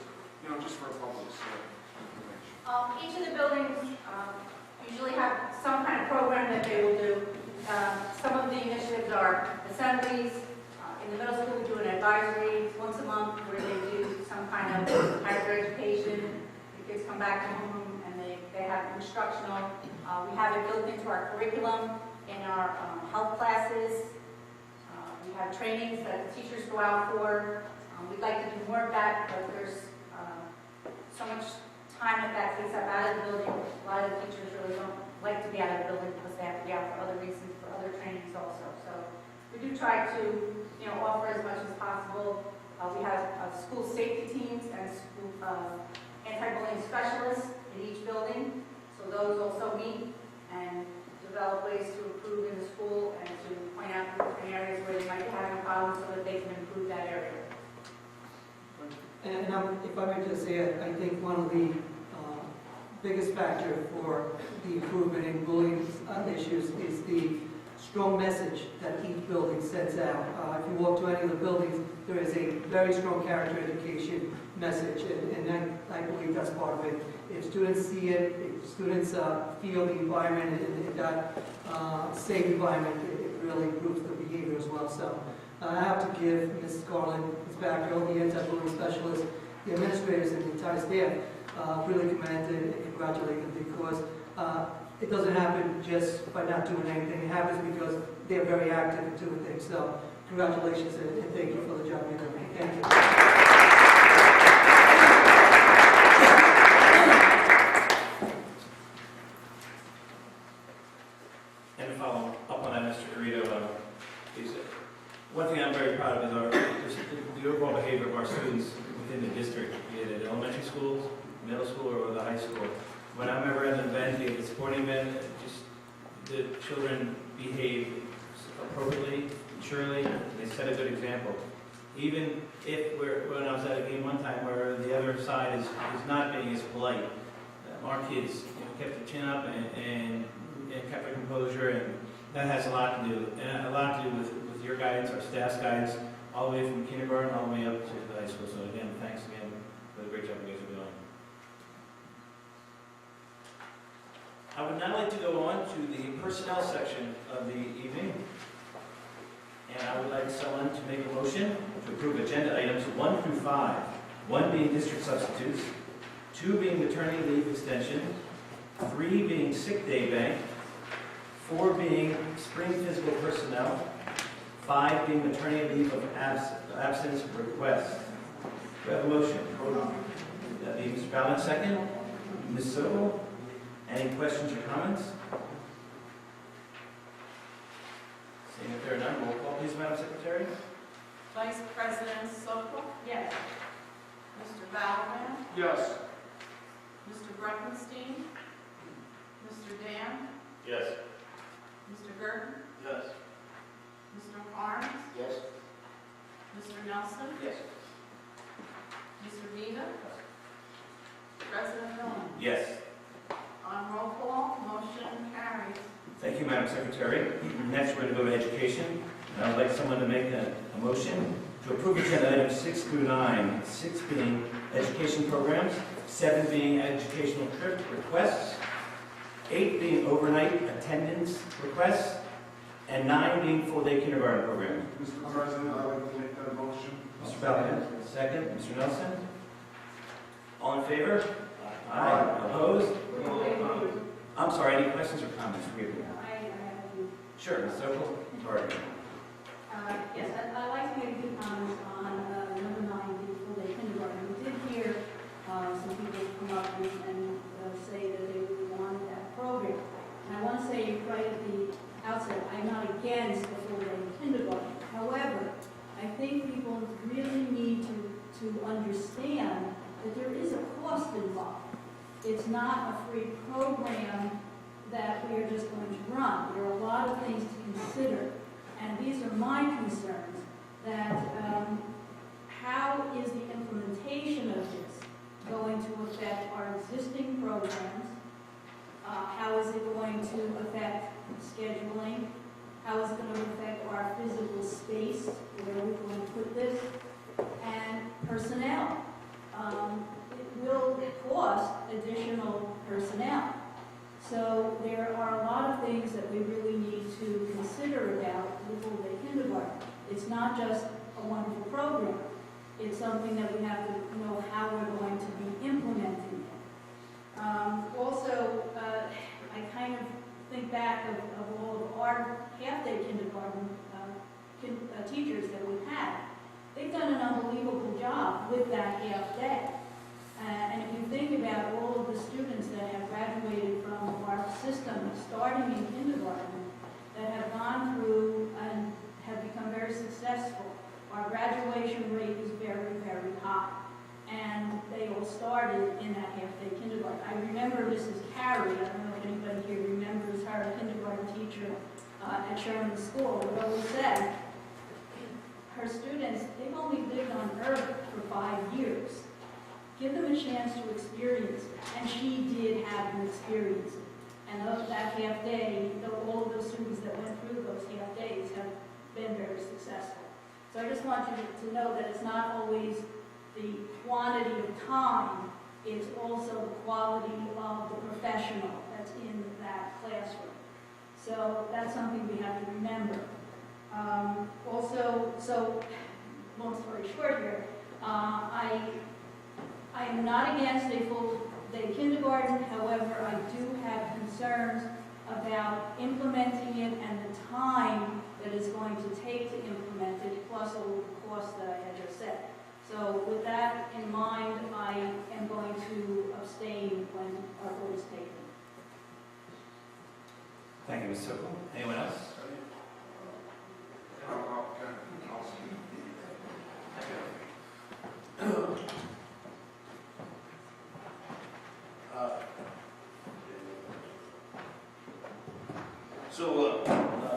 just for public's information? Each of the buildings usually have some kind of program that they will do. Some of the initiatives are assemblies. In the middle school, we do an advisory once a month where they do some kind kind of higher education. The kids come back home and they have instructional. We have it built into our curriculum, in our health classes. We have trainings that the teachers go out for. We'd like to do more of that, but there's so much time that takes up out of the building. A lot of the teachers really don't like to be out of the building because they have to be out for other reasons, for other trainings also. So we do try to, offer as much as possible. We have school safety teams and school anti-bullying specialists in each building. So those also meet and develop ways to improve in the school and to point out different areas where they might be having problems so that they can improve that area. And if I may just say, I think one of the biggest factor for the improvement in bullying issues is the strong message that each building sends out. If you walk to any of the buildings, there is a very strong character education message, and I believe that's part of it. If students see it, if students feel the environment and that safe environment, it really improves their behavior as well. So I have to give Mrs. Garland, Ms. Backrell, the anti-bullying specialist, the administrators, and the entire staff really commend and congratulate them, because it doesn't happen just by not doing anything. It happens because they're very active in doing things. So congratulations and thank you for the job you're doing. Thank you. And to follow up on that, Mr. Carrito, one thing I'm very proud of is the overall behavior of our students within the district, be it at elementary schools, middle school, or the high school. When I'm ever at an event, be it a sporting event, just the children behave appropriately, maturely, and they set a good example. Even if when I was at a game one time where the other side is not being as polite, our kids kept their chin up and kept their composure, and that has a lot to do with your guidance, our staff's guidance, all the way from kindergarten all the way up to the high school. So again, thanks again for the great job you guys are doing. I would now like to go on to the personnel section of the evening. And I would like someone to make a motion to approve agenda items 1 through 5. 1 being district substitutes, 2 being maternity leave extension, 3 being sick day bank, 4 being spring physical personnel, 5 being maternity leave of absence request. Do I have a motion? That be Mr. Ballard, second. Ms. Sobel, any questions or comments? Seeing if there are none, roll call please, Madam Secretary. Vice President Sokol? Yes. Mr. Ballard? Yes. Mr. Bruckenstein? Mr. Dan? Yes. Mr. Gurton? Yes. Mr. Arms? Yes. Mr. Nelson? Yes. Mr. Viva? President Miller? Yes. On roll call, motion carries. Thank you, Madam Secretary. Next, we're going to go to education. And I would like someone to make a motion to approve agenda items 6 through 9. 6 being education programs, 7 being educational trip requests, 8 being overnight attendance requests, and 9 being full-day kindergarten programs. Mr. President, I'd like to make that motion. Mr. Ballard, second. Mr. Nelson? All in favor? Aye. Opposed? I'm sorry, any questions or comments? Sure, Ms. Sokol. Sorry. Yes, I'd like to make a few comments on number 9, the full-day kindergarten. We did hear some people come up and say that they really wanted that program. And I want to say right at the outset, I'm not against the full-day kindergarten. However, I think people really need to understand that there is a cost involved. It's not a free program that we are just going to run. There are a lot of things to consider. And these are my concerns, that how is the implementation of this going to affect our existing programs? How is it going to affect scheduling? How is it going to affect our physical space, where we're going to put this? And personnel. It will cost additional personnel. So there are a lot of things that we really need to consider about the full-day kindergarten. It's not just a wonderful program. It's something that we have to know how we're going to be implementing it. Also, I kind of think back of all of our half-day kindergarten teachers that we've had. They've done an unbelievable job with that half-day. And if you think about all of the students that have graduated from our system, starting in kindergarten, that have gone through and have become very successful, our graduation rate is very, very high. And they all started in that half-day kindergarten. I remember Mrs. Carey, I don't know if anybody here remembers her, a kindergarten teacher at Sherman School, who always said, her students, they've only lived on earth for 5 years. Give them a chance to experience it. And she did have an experience. And of that half day, all of those students that went through those half days have been very successful. So I just want you to know that it's not always the quantity of time, it's also the quality of the professional that's in that classroom. So that's something we have to remember. Also, so long story short here, I am not against a full-day kindergarten. However, I do have concerns about implementing it and the time that it's going to take to implement it, plus all the costs that I had just said. So with that in mind, I am going to abstain when our vote is taken. Thank you, Ms. Sokol. Anyone else?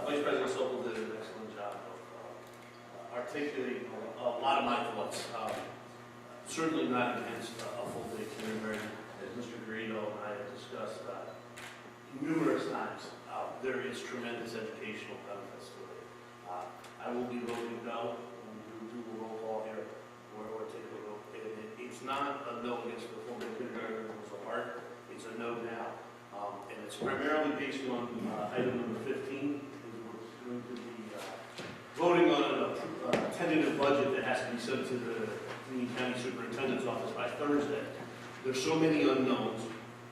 Vice President Sokol did an excellent job of articulating a lot of my thoughts. Certainly not against a full-day kindergarten, as Mr. Garrido and I have discussed numerous times. There is tremendous educational benefits to it. I will be voting no when we do a roll call here, or take a vote. It's not a no against the full-day kindergarten as a part. It's a no now. And it's primarily based on item number 15, is we're going to be voting on a tentative budget that has to be sent to the county superintendent's office by Thursday. There's so many unknowns.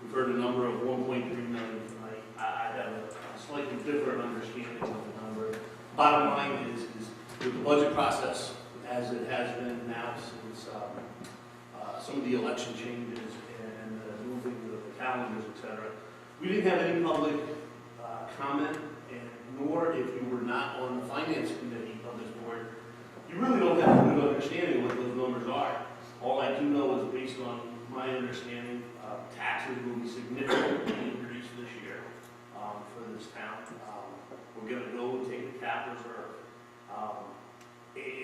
We've heard a number of 1.3 million tonight. I have a slightly different understanding of the number. Bottom line is with the budget process, as it has been now since some of the election changes and moving the calendars, etc., we didn't have any public comment, and nor if you were not on the finance committee of this board, you really don't have a good understanding of what those numbers are. All I do know is based on my understanding, taxes will be significantly increased this year for this town. We're going to go and take the cap reserve.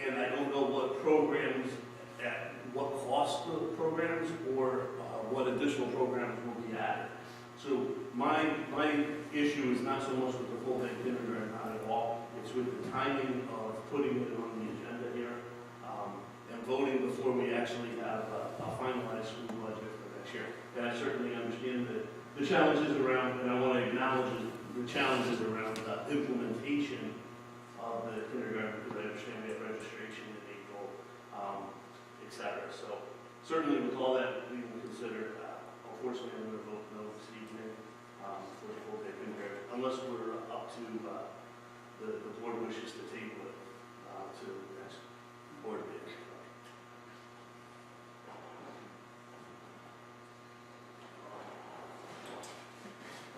And I don't know what programs, at what cost of programs, or what additional programs will be added. So my issue is not so much with the full-day kindergarten, not at all. It's with the timing of putting it on the agenda here and voting before we actually have a finalized school budget for next year. And I certainly understand the challenges around, and I want to acknowledge the challenges around the implementation of the kindergarten, because I understand we have registration in April, et cetera. So certainly with all that, we will consider. Unfortunately, I'm going to vote no this evening for the full-day kindergarten, unless we're up to the board wishes to table it to the next board meeting.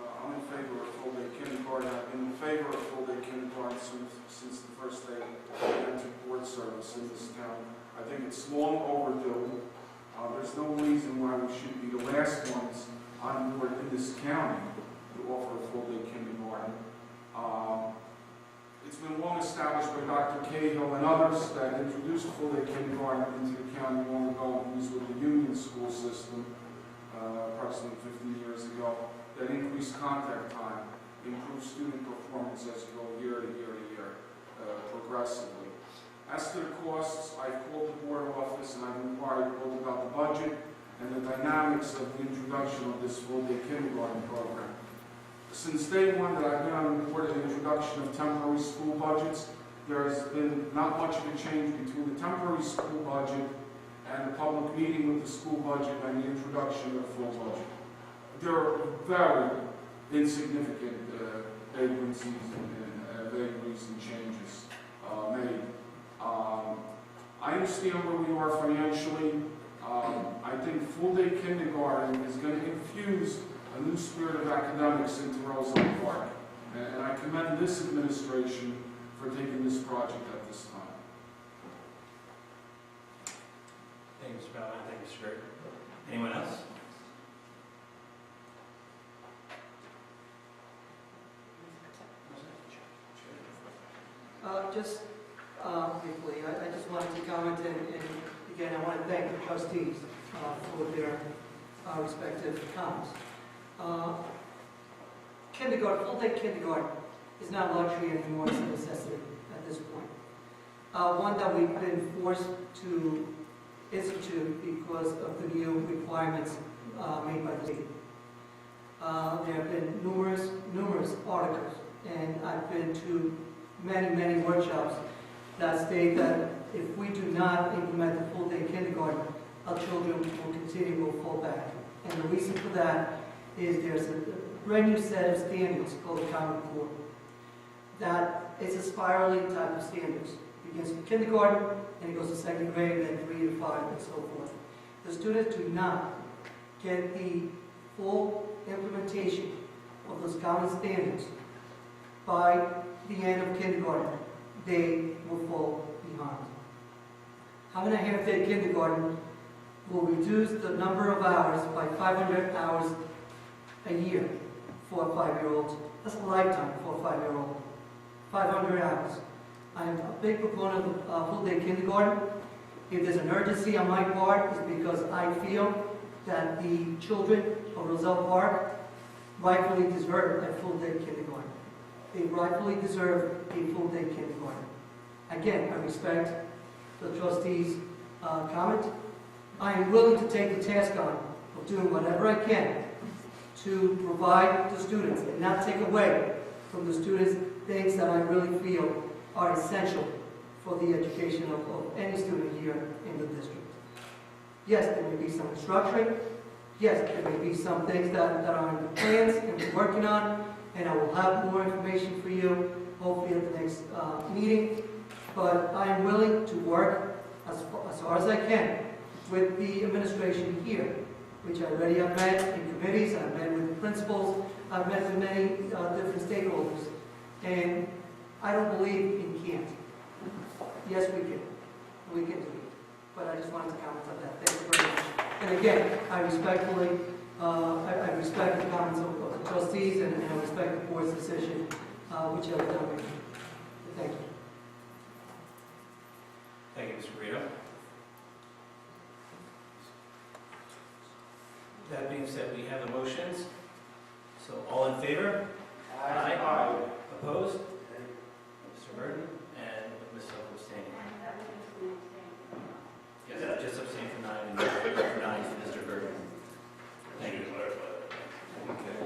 I'm in favor of full-day kindergarten. I've been in favor of full-day kindergarten since the first day I entered board service in this town. I think it's long overdue. There's no reason why we should be the last ones on board in this county to offer a full-day kindergarten. It's been long established by Dr. Cahill and others that introduced full-day kindergarten into the county long ago, and these were the union school system, approximately 50 years ago, that increased contact time, improved student performance as you go year to year to year, progressively. As to the costs, I've called the board office and I've inquired both about the budget and the dynamics of the introduction of this full-day kindergarten program. Since day one that I've been on the board of the introduction of temporary school budgets, there's been not much of a change between the temporary school budget and the public meeting with the school budget and the introduction of the full budget. There are very insignificant vagaries and changes made. I understand where we are financially. I think full-day kindergarten is going to infuse a new spirit of academics into Roselle Park. And I commend this administration for taking this project at this time. Thank you, Mr. Baumann. Thank you, Mr. Burton. Anyone else? Just briefly, I just wanted to comment, and again, I want to thank the trustees for their respective comments. Kindergarten, full-day kindergarten is not a luxury anymore, it's a necessity at this point. One that we've been forced to institute because of the new requirements made by the state. There have been numerous articles, and I've been to many workshops that state that if we do not implement the full-day kindergarten, our children will continue to fall back. And the reason for that is there's a brand new set of standards called the Common Core. That is a spiraling type of standards. It begins with kindergarten, and it goes to second grade, then 3 to 5, and so forth. The students do not get the full implementation of those common standards by the end of kindergarten. They will fall behind. Having a half-day kindergarten will reduce the number of hours by 500 hours a year for a 5-year-old. That's a lifetime for a 5-year-old. 500 hours. I'm a big proponent of full-day kindergarten. If there's an urgency on my part, it's because I feel that the children of Roselle Park rightfully deserve a full-day kindergarten. They rightfully deserve a full-day kindergarten. Again, I respect the trustees' comment. I am willing to take the task on of doing whatever I can to provide the students and not take away from the students things that I really feel are essential for the education of any student here in the district. Yes, there may be some restructuring. Yes, there may be some things that are in the plans and we're working on, and I will have more information for you, hopefully at the next meeting. But I am willing to work as hard as I can with the administration here, which I already have met in committees, I've met with principals, I've met with many different stakeholders, and I don't believe in can't. Yes, we can. We can do it. But I just wanted to comment on that. Thank you very much. And again, I respectfully, I respect the comments of the trustees, and I respect the board's decision, whichever done. Thank you. Thank you, Mr. Brito. That being said, we have the motions. So all in favor? Aye. Opposed? Mr. Burton and Ms. abstaining. Yes, just abstain for 9 and for 9 for Mr. Burton. Thank you. Okay.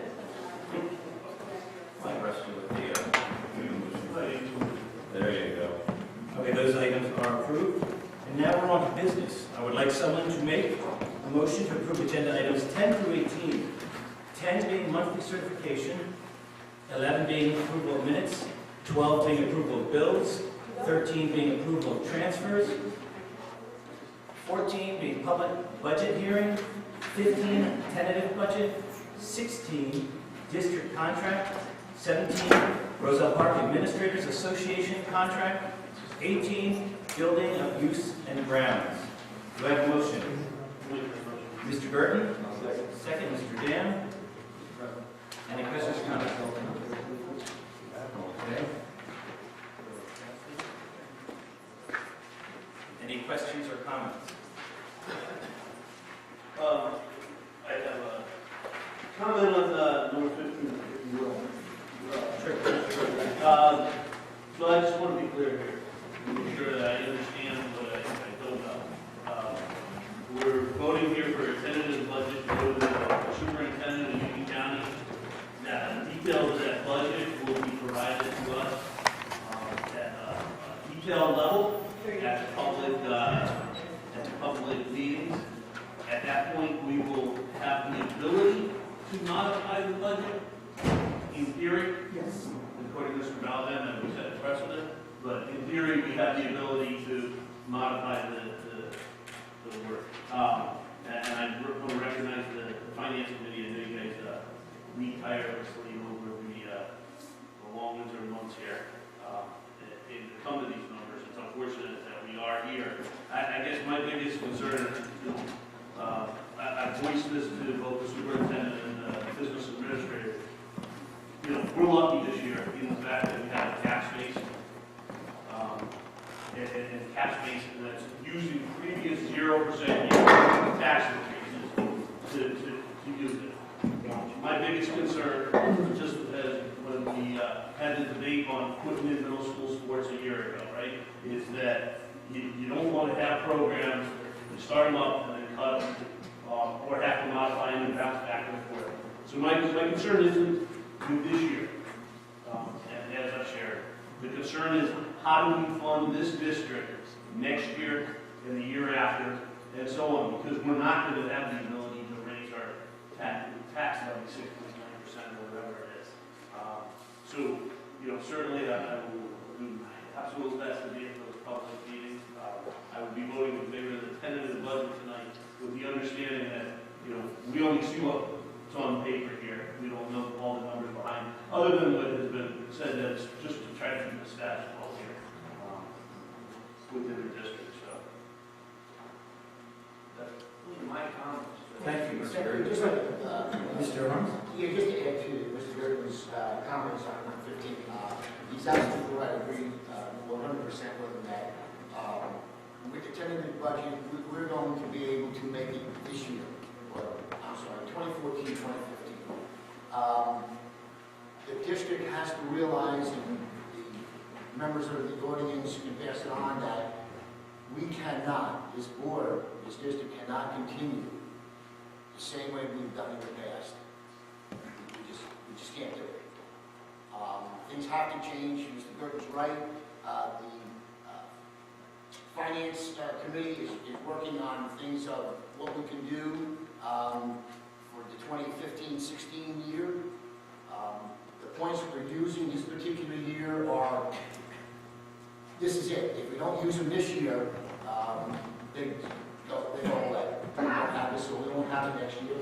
My question with the there you go. Okay, those items are approved. And now we're on to business. I would like someone to make a motion to approve agenda items 10 through 18. 10 being monthly certification, 11 being approval of minutes, 12 being approval of bills, 13 being approval of transfers, 14 being public budget hearing, 15 tentative budget, 16 district contract, 17 Roselle Park Administrators Association contract, 18 building of use and grounds. Do I have a motion? Mr. Burton? Second, Mr. Dam. Any questions or comments? Okay. Any questions or comments? I have a comment on number 15, if you will. So I just want to be clear here, to make sure that I understand what I don't know. We're voting here for a tentative budget to go to the superintendent of Union County. Now, details of that budget will be provided to us detailed level at the public meetings. At that point, we will have the ability to modify the budget, in theory. Yes. According to Mr. Malvin, and we set a precedent, but in theory, we have the ability to modify the work. And I want to recognize the finance committee. I know you guys meet tirelessly over the long winter months here. And to come to these numbers, it's unfortunate that we are here. I guess my biggest concern, I voiced this to both the superintendent and the business administrator. We're lucky this year in the fact that we have a cash base, and cash base that's using previous 0% tax increases to use it. My biggest concern, just as when we had the debate on putting in middle school sports a year ago, right, is that you don't want to have programs, you start them up and then cut them, or have to modify them and bounce back and forth. So my concern isn't with this year, and as I've shared. The concern is how do we fund this district next year and the year after, and so on, because we're not going to have the ability to raise our tax levy 6.9% or whatever it is. So, certainly I will do my absolute best to be at those public meetings. I would be voting in favor of the tentative budget tonight with the understanding that, we only see what's on paper here. We don't know all the numbers behind it, other than what has been said that it's just to try to keep the status quo here within the district. So those are my comments. Thank you, Mr. Gergen. Just Mr. Arms? Yeah, just to add to Mr. Gergen's comments on 115, he's absolutely right. I agree 100% with him that with the tentative budget, we're going to be able to make it this year, or I'm sorry, 2014, 2015. The district has to realize, and the members of the audience can pass it on, that we cannot, this board, this district cannot continue the same way we've done in the past. We just can't do it. Things have to change. Mr. Gergen's right. The Finance Committee is working on things of what we can do for the 2015-16 year. The points that we're using this particular year are, this is it. If we don't use them this year, they go away. We don't have this, so we won't have it next year.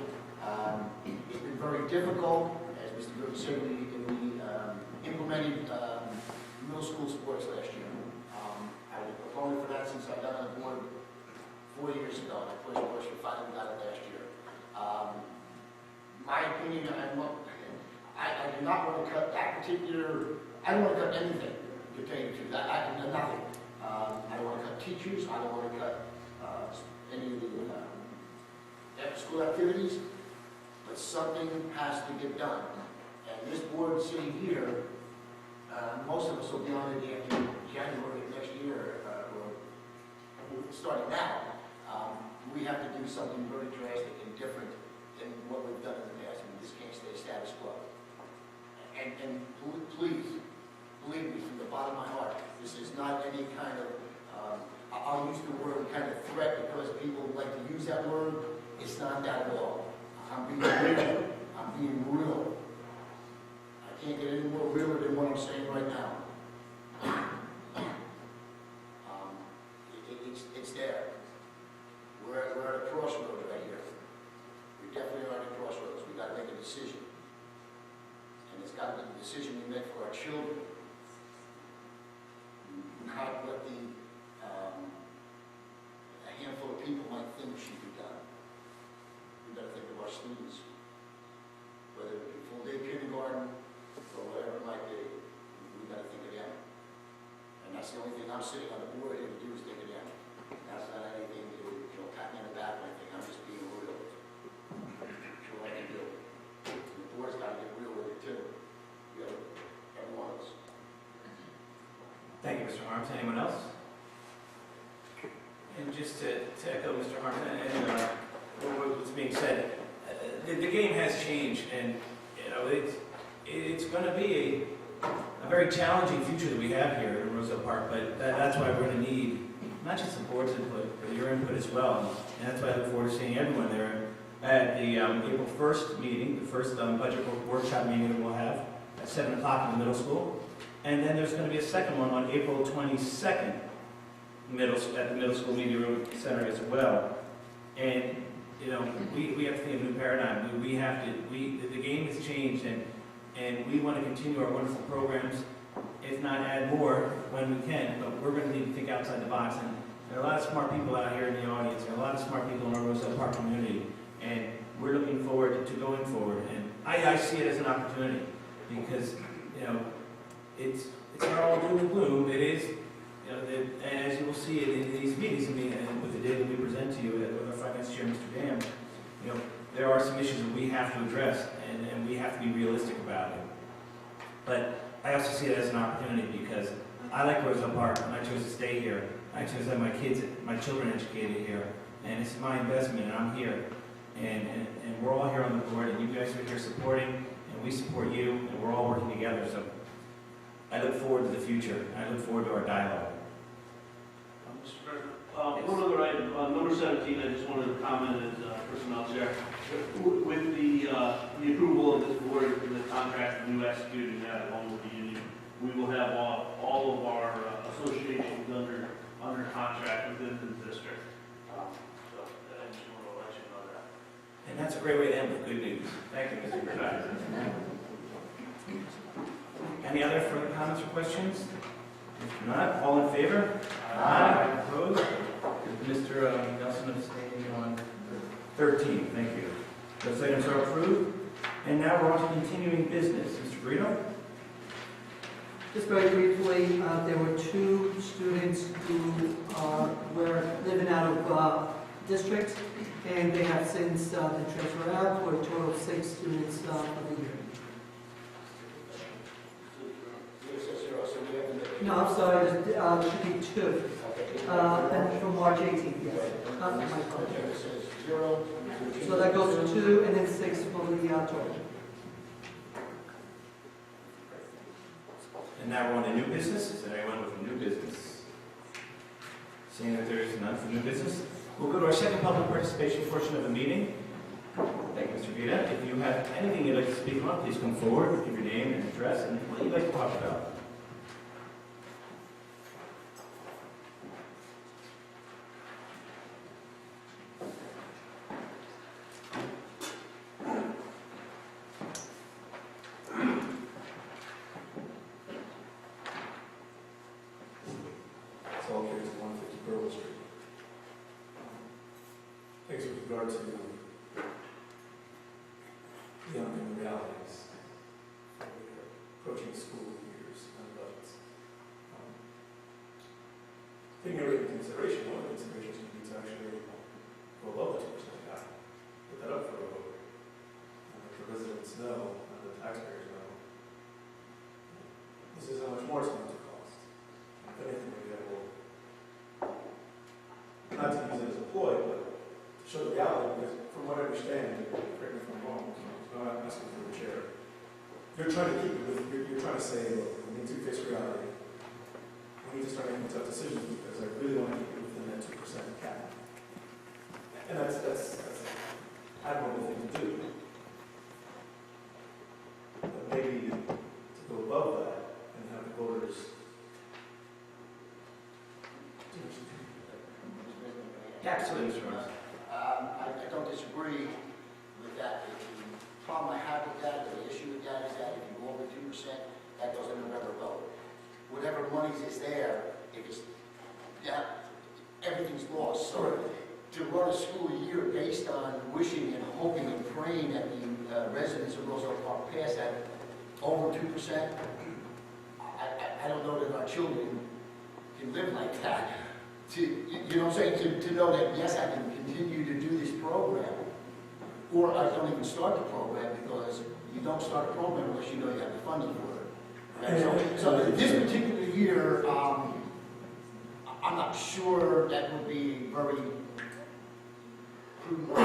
It's been very difficult, as Mr. Gergen said, we implemented middle school sports last year. I was a proponent for that since I got on the board 4 years ago. I pushed, we finally got it last year. My opinion, I do not want to cut that particular, I don't want to cut anything pertaining to that. I can do nothing. I don't want to cut teachers. I don't want to cut any of the after-school activities, but something has to get done. And this board sitting here, most of us will be on it after January of next year, or starting now. We have to do something very drastic and different than what we've done in the past. I mean, this can't stay status quo. And please, believe me from the bottom of my heart, this is not any kind of, I'll use the word kind of threat because people like to use that word. It's not that at all. I'm being real. I'm being real. I can't get any more realer than what I'm saying right now. It's there. We're at a crossroads right here. We definitely are at a crossroads. We've got to make a decision. And it's got to be the decision we make for our children. Not what a handful of people might think should be done. We've got to think of our students. Whether it be full-day kindergarten or whatever it might be, we've got to think of them. And that's the only thing I'm sitting on the board here to do is think of them. That's not anything to, pat me on the back or anything. I'm just being real. That's what I can do. And the board's got to get real with it too. Every one of us. Thank you, Mr. Harms. Anyone else? And just to echo Mr. Harms and what's being said, the game has changed, and it's going to be a very challenging future that we have here at Roselle Park, but that's why we're going to need not just the board's input, but your input as well. And that's why I look forward to seeing everyone there at the April 1st meeting, the first budget workshop meeting that we'll have at 7 o'clock in the middle school. And then there's going to be a second one on April 22nd at the middle school media room center as well. And you know, we have to think of a new paradigm. The game has changed, and we want to continue our wonderful programs, if not add more when we can, but we're going to need to think outside the box. And there are a lot of smart people out here in the audience. There are a lot of smart people in our Roselle Park community, and we're looking forward to going forward. And I see it as an opportunity because, you know, it's not all doom and gloom. It is, you know, and as you will see it in these meetings, and with the data we present to you with our finance chair, Mr. Dam, you know, there are some issues that we have to address, and we have to be realistic about it. But I also see it as an opportunity because I like Roselle Park, and I chose to stay here. I chose to have my children educated here, and it's my investment, and I'm here. And we're all here on the board, and you guys are here supporting, and we support you, and we're all working together. So I look forward to the future. I look forward to our dialogue. Mr. President, one other item, number 17, I just wanted to comment as personnel chair. With the approval of this board and the contract we executed that along with the union, we will have all of our associations under contract within the district. So I just want to let you know that. And that's a great way to end with good news. Thank you, Mr. President. Any other further comments or questions? If not, all in favor? Aye. Opposed? Mr. Nelson abstaining on 13. Thank you. Those items are approved. And now we're on to continuing business. Mr. Brito? Just very briefly, there were 2 students who were living out of district, and they have since been transferred out for a total of 6 students for the year. No, I'm sorry, there should be 2. And from March 18th, yes. Not my fault. So that goes to 2 and then 6 for the total. And now we're on to new business. Is there anyone with new business? Seeing that there is none for new business, we'll go to our second public participation portion of the meeting. Thank you, Mr. Vita. If you have anything you'd like to speak on, please come forward, give your name and address, and what you'd like to talk about. With regard to the ongoing realities of the approaching school years and budgets. Taking everything into consideration, one of the considerations would be to actually go above the 2% cap, put that up for a vote. And let the residents know, and the taxpayers know, this is how much more it's going to cost. If anything, maybe I will, not to use it as a ploy, but show the reality, because from what I understand, correct me if I'm wrong, I'm not asking for the chair. You're trying to keep it with, you're trying to say, look, we need to face reality. We need to start making tough decisions because I really want to keep it within that 2% cap. And that's an admirable thing to do. But maybe to go above that and have the voters do something. Absolutely, Mr. Ross. I don't disagree with that. The problem I have with that, or the issue with that, is that if you go over 2%, that goes in the November vote. Whatever monies is there, if it's, everything's lost. So to run a school year based on wishing and hoping and praying that the residents of Roselle Park pass at over 2%, I don't know that our children can live like that. You know what I'm saying? To know that, yes, I can continue to do this program, or I don't even start the program, because you don't start a program unless you know you have the funding for it. And so this particular year, I'm not sure that would be very prudent.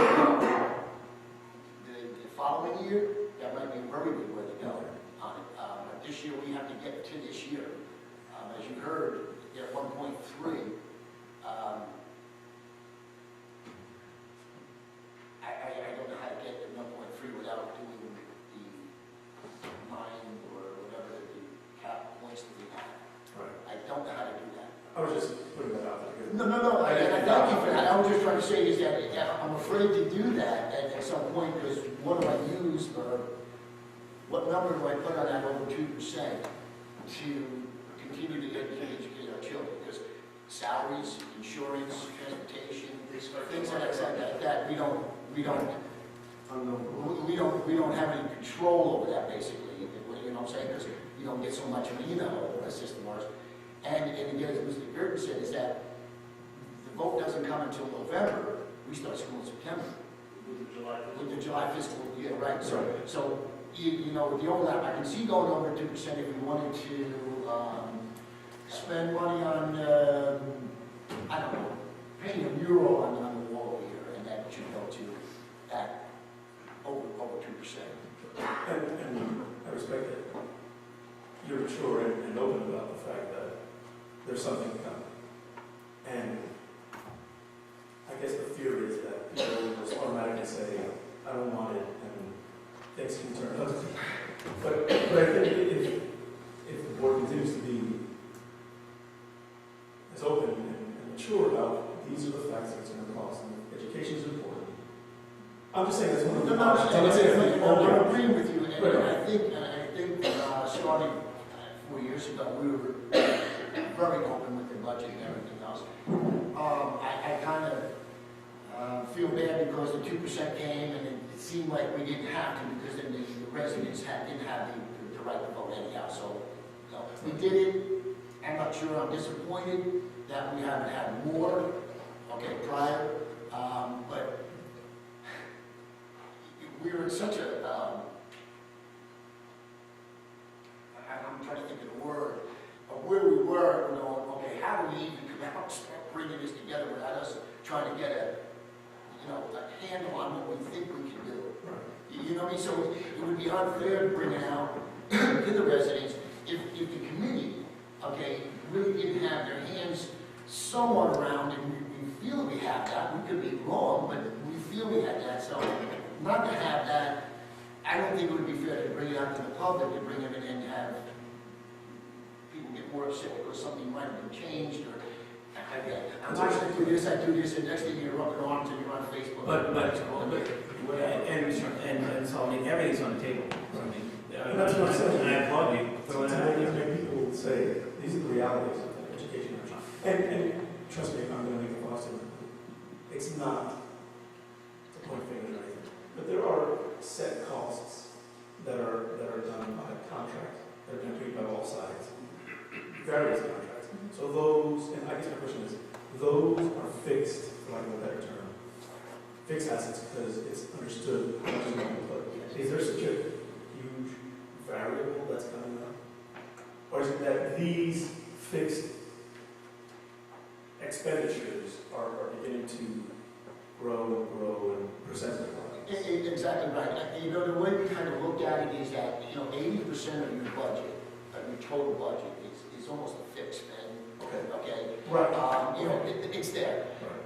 The following year, that might be a very good way to go on it. But this year, we have to get to this year. As you heard, at 1.3, I don't know how to get to 1.3 without doing the line or whatever the cap points that we have. Right. I don't know how to do that. I was just putting that out there. No, I thank you for that. I was just trying to say is that I'm afraid to do that at some point, because what do I use, or what number do I put on that over 2% to continue to educate our children? Because salaries, insurance, transportation, things like that, we don't have any control over that, basically. You know what I'm saying? Because you don't get so much money out of the system ours. And again, as Mr. Burton said, is that the vote doesn't come until November. We start school in September. With the July fiscal year, right? So you know, with the overlap, I can see going over 2% if we wanted to spend money on, I don't know, painting a mural on the wall here, and that should go to that over 2%. And I respect that you're mature and open about the fact that there's something coming. And I guess the fear is that people will just automatically say, I don't want it, and things can turn ugly. But I think if the board continues to be as open and mature about these are the facts that it's going to cost, and education is important. I'm just saying that's one of the options. I'm agreeing with you, and I think starting 4 years ago, we were very open with the budget and everything else. I kind of feel bad because the 2% came, and it seemed like we didn't have to, because then the residents didn't have the right to vote anyhow. So we did it. I'm not sure. I'm disappointed that we haven't had more. Okay, prior, but we were in such a. I'm trying to think of the word. Where we were, you know, okay, how do we even come out and start bringing this together without us trying to get a handle on what we think we can do? Right. You know what I mean? So it would be unfair to bring it out to the residents if the committee, okay, really didn't have their hands somewhat around, and we feel we have that. We could be wrong, but we feel we had that. So not to have that, I don't think it would be fair to bring it out to the public, to bring them in and have people get more upset because something might have been changed, or I'm not going to do this, I do this, and next thing you're up in arms and you're on Facebook. And so, I mean, everything's on the table. I mean, that's what I'm saying. And I applaud you. Sometimes people say, these are the realities of education. And trust me, I'm going to make a positive. It's not to point fingers or anything. But there are set costs that are done by contract, that have been agreed by all sides. Various contracts. So those, and I guess my question is, those are fixed, for lack of a better term. Fixed assets because it's understood how much is going to put. Is there such a huge variable that's coming up? Or is it that these fixed expenditures are beginning to grow and percentage-wise? Exactly right. You know, the way we kind of looked at it is that, 80% of your budget, of your total budget, is almost a fixed spend. Okay. Right. It's there. Right.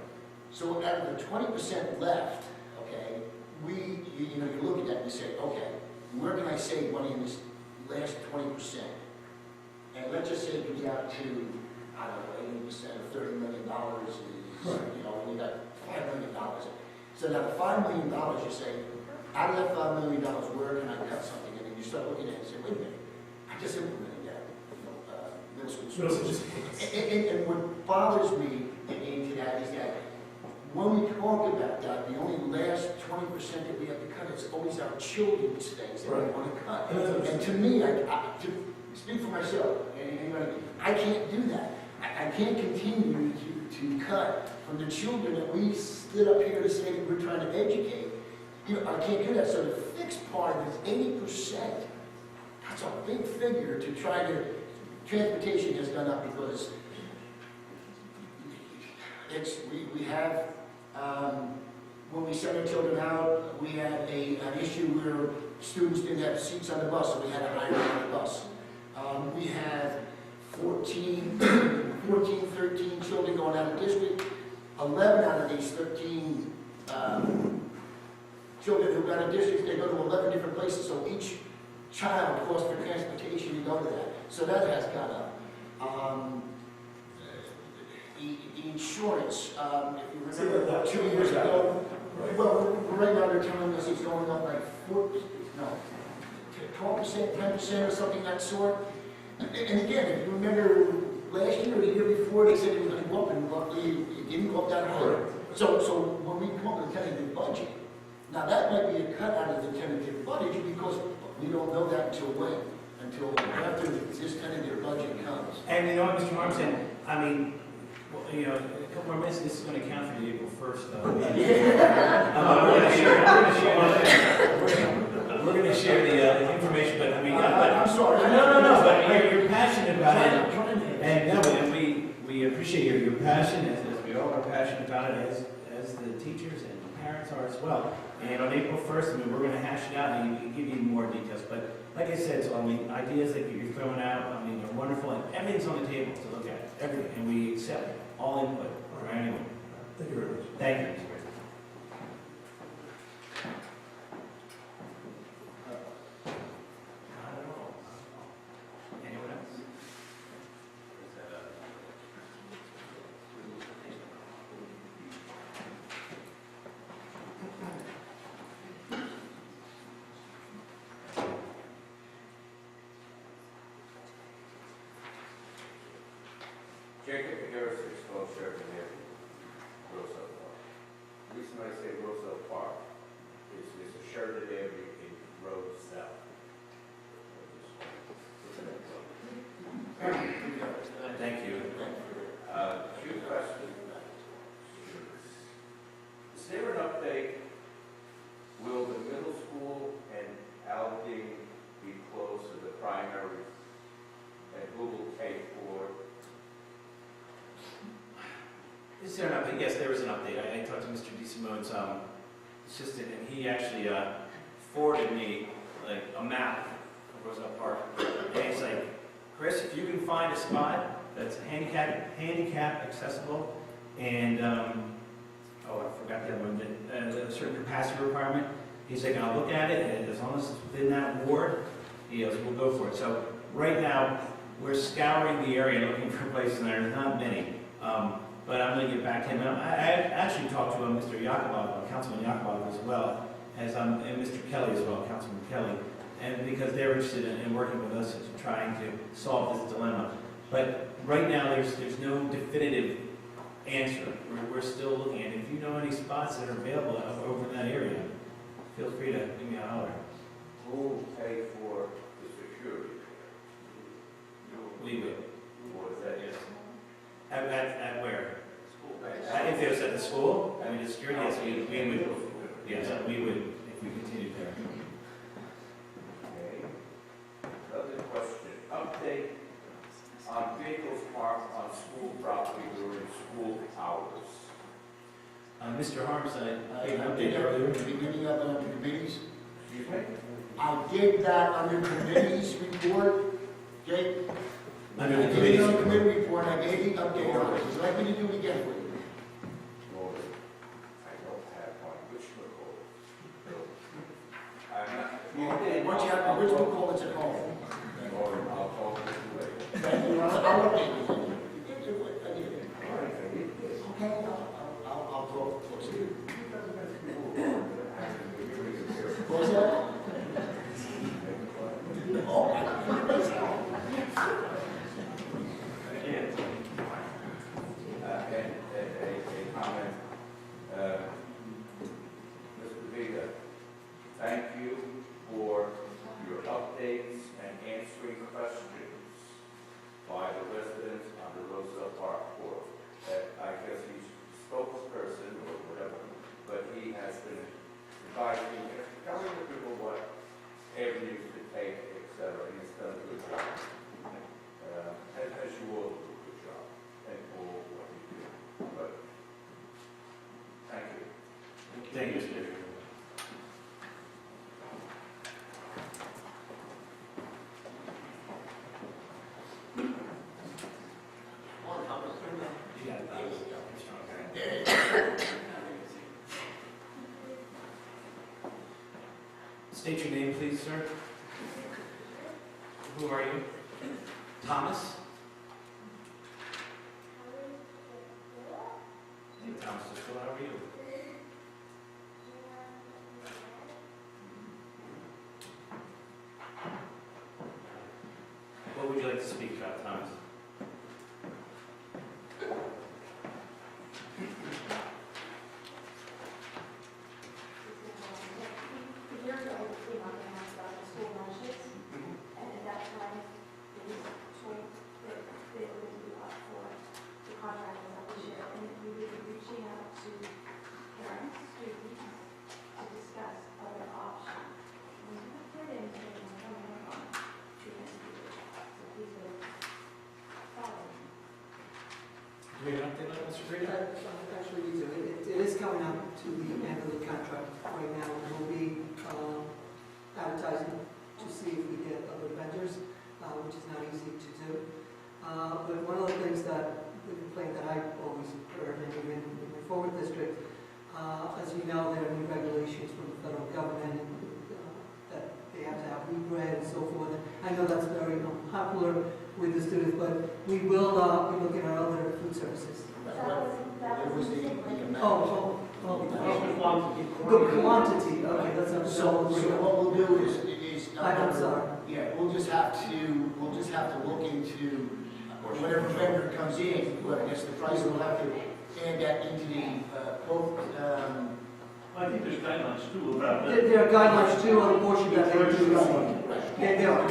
So out of the 20% left, okay, you look at that and you say, okay, where can I save money in this last 20%? And let's just say it comes out to, I don't know, 80% of $30 million is, right. We got $5 million. So now the $5 million, you say, out of that $5 million, where can I cut something? And then you start looking at it and say, wait a minute, I just implemented that. Middle school. And what bothers me into that is that when we talk about that, the only last 20% that we have to cut is always our children's things that we want to cut. And to me, to speak for myself, I can't do that. I can't continue to cut from the children that we stood up here to say that we're trying to educate. I can't do that. So the fixed part is 80%. That's a big figure to try to. Transportation has gone up because we have, when we sent our children out, we had an issue where students didn't have seats on the bus, so we had to hire on the bus. We have 14, 13 children going out of district. 11 out of these 13 children who got out of district, they go to 11 different places, so each child costs for transportation to go to that. So that has gone up. The insurance, if you remember, 2 years ago, well, right now they're telling us it's going up like 12%, 10% or something of that sort. And again, if you remember last year or the year before, they said it was going to go up, and luckily it didn't go up that high. So when we come up with a tentative budget, now that might be a cut out of the tentative budget because we don't know that until after this tentative budget comes. And you know what, Mr. Harmson, I mean, well, you know, a couple more minutes, this is going to count for the April 1st. We're going to share the information, but I mean, I'm sorry. No, but you're passionate about it, and we appreciate your passion, as we all are passionate about it, as the teachers and parents are as well. And on April 1st, I mean, we're going to hash it out and give you more details. But like I said, so I mean, ideas that you're throwing out, I mean, they're wonderful, and everything's on the table to look at, everything, and we accept all input for anyone. Thank you very much. Thank you, Mr. President. Not at all. Anyone else? Is that a- Jacob Harris, 612 Sheridan Avenue, Roselle Park. The reason I say Roselle Park is there's a Sheridan Avenue in Roselle. Thank you. Few questions. Is there an update? Will the middle school and Aldine be closed to the primary? And who will pay for it? Is there an update? Yes, there is an update. I talked to Mr. DeSimone's assistant, and he actually forwarded me like a map of Roselle Park. And he's like, Chris, if you can find a spot that's handicap accessible, and I forgot the other one, a certain capacity requirement. He's like, I'll look at it, and as long as it's within that ward, he goes, we'll go for it. So right now, we're scouring the area looking for places, and there's not many. But I'm going to get back to him. And I actually talked to Mr. Yakubov, Councilman Yakubov as well, and Mr. Kelly as well, Councilman Kelly, and because they're interested in working with us and trying to solve this dilemma. But right now, there's no definitive answer. We're still looking, and if you know any spots that are available over in that area, feel free to give me a holler. Who will pay for the security? We will. What is that? Yes. At where? School. If it was at the school, I mean, the security, yes, we would. Yes, we would if we continued there. Okay. Another question. Update on vehicles parked on school property during school hours. Mr. Harms, I gave an I did update that earlier. at the beginning of the committees. Excuse me? I did that under committee's report. Okay? Under the I did it committee's on the report. committee report, I gave the update on it. Would you like me to do it again for you? Lord, I don't have my original call. I'm not. Once you have the original call, it's at home. Or I'll call it later. Thank you. I'll update you. Okay, I'll talk to you. What was that? A comment. Mr. Vega, thank you for your updates and answering questions by the residents on the Roselle Park Board. I guess he's spokesperson or whatever, but he has been advising, telling the people what avenues to take, et cetera. He's done a good job. As you all do a good job and all what you do. But thank you. Thank you, Mr. State your name, please, sir. Who are you? Thomas? Hey, Thomas, how are you? What would you like to speak about, Thomas? Do we have an update on Mr. Green? Actually, we do. It is coming up to the end of the contract right now. We'll be advertising to see if we get other vendors, which is not easy to do. But one of the things that, the complaint that I always heard, and even in my forward district, as you know, there are new regulations from the federal government that they have to have bread and so forth. I know that's very unpopular with the students, but we will be looking at other food services. There was the amount. The quantity, okay, that's up to So what we'll do is. I'm sorry. Yeah, we'll just have to look into whatever vendor comes in, but I guess the price will have to add that into the, both, I think there's guidelines too about that. There are guidelines too on the portion that they do. Yeah, they are.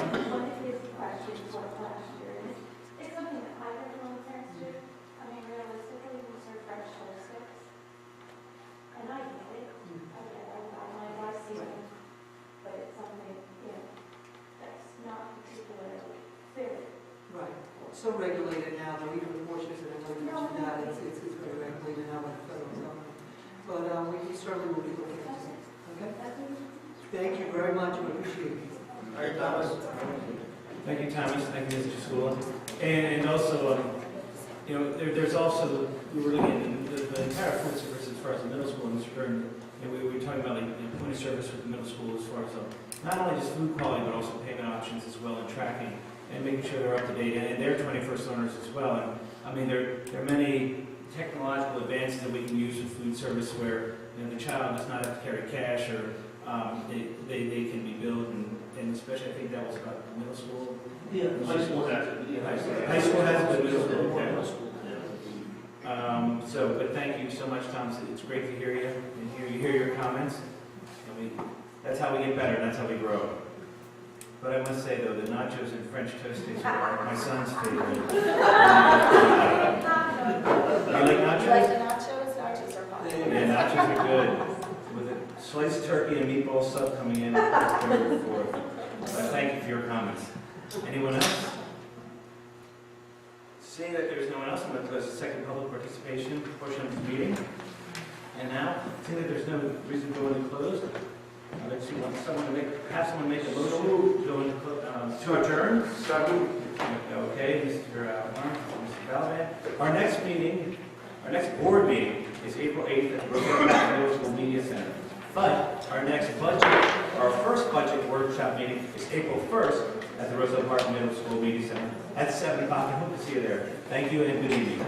Right. So regulated now, though, even the portions that I know you mentioned that, it's very regulated now by the federal government. But we certainly will be looking at it. Okay? Thank you very much, we appreciate it. all right, Thomas. Thank you, Thomas. Thank you, Mr. School. And also, you know, there's also, we were looking at the entire food service as far as the middle school, and we were talking about like the point of service with the middle school as far as not only just food quality, but also payment options as well, and tracking, and making sure they're up to date, and they're 21st learners as well. And I mean, there are many technological advances that we can use with food service where, you know, the child does not have to carry cash, or they can be billed, and especially I think that was about middle school. Yeah, high school has it. Yeah, High school has it, but middle school. Yeah. But thank you so much, Thomas. It's great to hear you and hear your comments. That's how we get better. That's how we grow. But I must say, though, the nachos and French toast sticks are my son's favorite. You like nachos? You like the nachos? Nachos are fun. Yeah, nachos are good. With a sliced turkey and meatball sub coming in at the third or fourth. But thank you for your comments. Anyone else? Seeing that there's no one else, I'm going to close the second public participation portion of the meeting. And now, seeing that there's no reason to go into closed, I'd like to have someone make a motion to go into to adjourn. Okay, Mr. Lawrence, Mr. Balaban. Our next board meeting is April 8th at the Roselle Middle School Media Center. But our first budget workshop meeting is April 1st at the Roselle Park Middle School Media Center at 7 o'clock. I hope to see you there. Thank you and good evening.